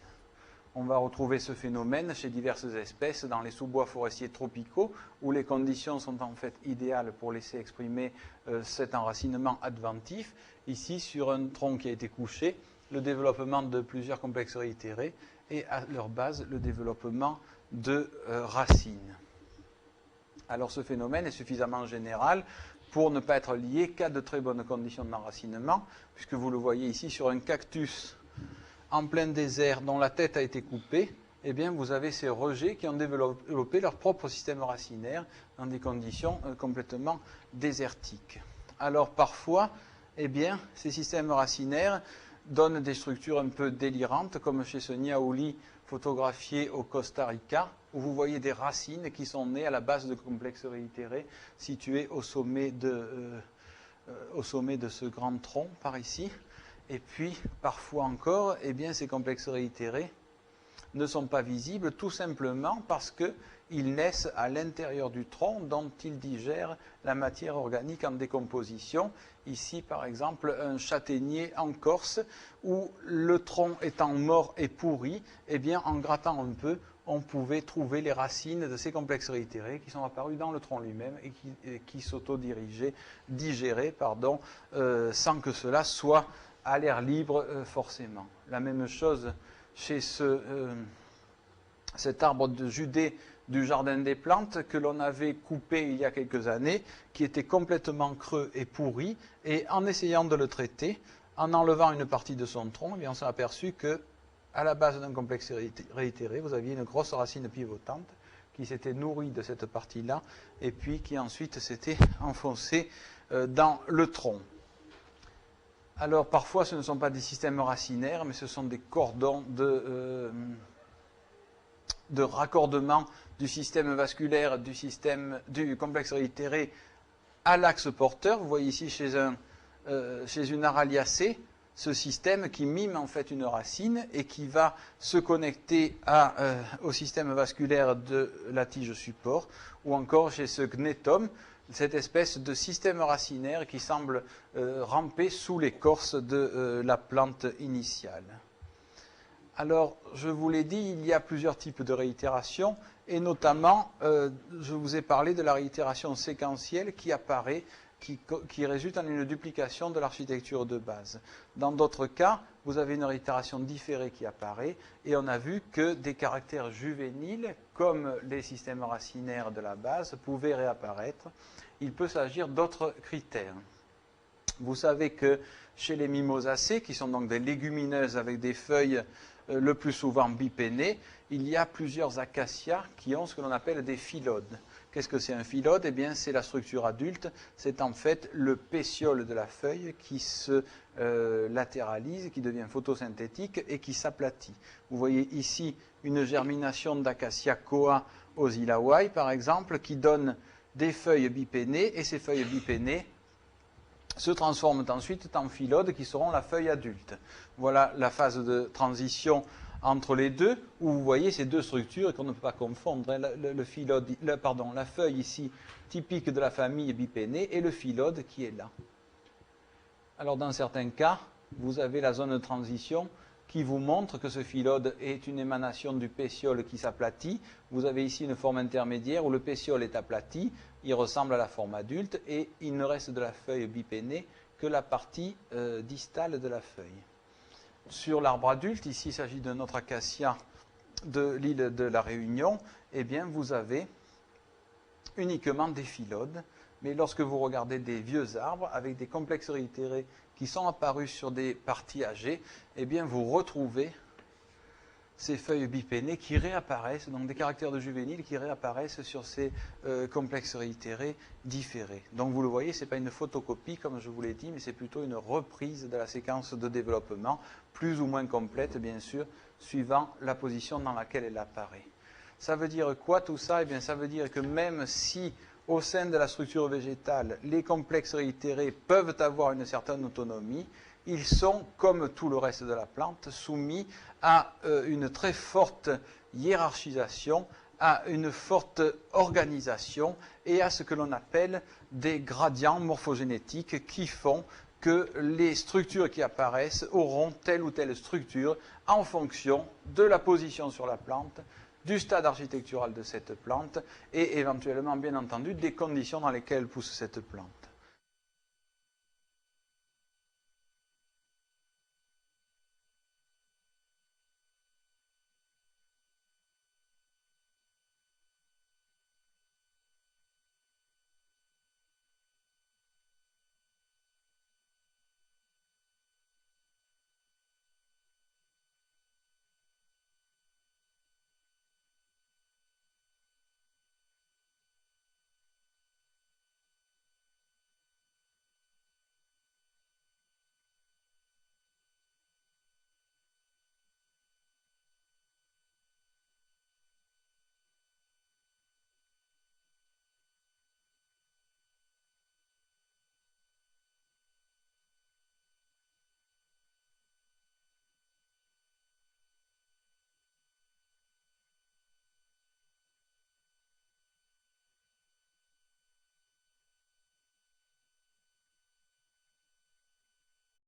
On va retrouver ce phénomène chez diverses espèces dans les sous-bois forestiers tropicaux, où les conditions sont en fait idéales pour laisser exprimer cet enracinement adventif. Ici, sur un tronc qui a été couché, le développement de plusieurs complexes réitérés et à leur base le développement de racines. Alors ce phénomène est suffisamment général pour ne pas être lié qu'à de très bonnes conditions d'enracinement, puisque vous le voyez ici sur un cactus en plein désert dont la tête a été coupée, eh bien vous avez ces rejets qui ont développé leur propre système racinaire dans des conditions complètement désertiques. Alors parfois, eh bien, ces systèmes racinaires donnent des structures un peu délirantes, comme chez ce niaouli photographié au Costa Rica, où vous voyez des racines qui sont nées à la base de complexes réitérés situés au sommet de ce grand tronc par ici. Et puis, parfois encore, eh bien, ces complexes réitérés ne sont pas visibles tout simplement parce qu'ils naissent à l'intérieur du tronc dont ils digèrent la matière organique en décomposition. Ici, par exemple, un châtaignier en Corse où le tronc étant mort et pourri, eh bien, en grattant un peu, on pouvait trouver les racines de ces complexes réitérés qui sont apparus dans le tronc lui-même et qui s'auto-digéraient, sans que cela soit à l'air libre forcément. La même chose chez cet arbre de Judée du Jardin des Plantes que l'on avait coupé il y a quelques années, qui était complètement creux et pourri, et en essayant de le traiter, en enlevant une partie de son tronc, eh bien, on s'est aperçu que à la base d'un complexe réitéré, vous aviez une grosse racine pivotante qui s'était nourrie de cette partie-là, et puis qui ensuite s'était enfoncée dans le tronc. Alors parfois ce ne sont pas des systèmes racinaires, mais ce sont des cordons de raccordement du système vasculaire du complexe réitéré à l'axe porteur. Vous voyez ici chez une Araliacée, ce système qui mime en fait une racine et qui va se connecter au système vasculaire de la tige support, ou encore chez ce Gnetum, cette espèce de système racinaire qui semble ramper sous l'écorce de la plante initiale. Alors, je vous l'ai dit, il y a plusieurs types de réitération, et notamment, je vous ai parlé de la réitération séquentielle qui apparaît, qui résulte en une duplication de l'architecture de base. Dans d'autres cas, vous avez une réitération différée qui apparaît, et on a vu que des caractères juvéniles, comme les systèmes racinaires de la base, pouvaient réapparaître. Il peut s'agir d'autres critères. Vous savez que chez les mimosacées, qui sont donc des légumineuses avec des feuilles le plus souvent bipénées, il y a plusieurs acacias qui ont ce que l'on appelle des phyllodes. Qu'est-ce que c'est un phylode? Eh bien, c'est la structure adulte. C'est en fait le pétiole de la feuille qui se latéralise, qui devient photosynthétique et qui s'aplatit. Vous voyez ici une germination d'acacia coa aux îles Hawaï, par exemple, qui donne des feuilles bipénées, et ces feuilles bipénées se transforment ensuite en phyllodes qui seront la feuille adulte. Voilà la phase de transition entre les deux, où vous voyez ces deux structures qu'on ne peut pas confondre. La feuille ici, typique de la famille bipénée, et le phylode qui est là. Alors dans certains cas, vous avez la zone de transition qui vous montre que ce phylode est une émanation du pétiole qui s'aplatit. Vous avez ici une forme intermédiaire où le pétiole est aplati, il ressemble à la forme adulte, et il ne reste de la feuille bipénée que la partie distale de la feuille. Sur l'arbre adulte, ici il s'agit d'un autre acacia de l'île de la Réunion, eh bien vous avez uniquement des phyllodes. Mais lorsque vous regardez des vieux arbres avec des complexes réitérés qui sont apparus sur des parties âgées, eh bien vous retrouvez ces feuilles bipénées qui réapparaissent, donc des caractères de juvéniles qui réapparaissent sur ces complexes réitérés différés. Donc vous le voyez, ce n'est pas une photocopie comme je vous l'ai dit, mais c'est plutôt une reprise de la séquence de développement, plus ou moins complète bien sûr, suivant la position dans laquelle elle apparaît. Ça veut dire quoi tout ça? Eh bien ça veut dire que même si au sein de la structure végétale, les complexes réitérés peuvent avoir une certaine autonomie, ils sont, comme tout le reste de la plante, soumis à une très forte hiérarchisation, à une forte organisation et à ce que l'on appelle des gradients morphogénétiques qui font que les structures qui apparaissent auront telle ou telle structure en fonction de la position sur la plante, du stade architectural de cette plante et éventuellement, bien entendu, des conditions dans lesquelles pousse cette plante.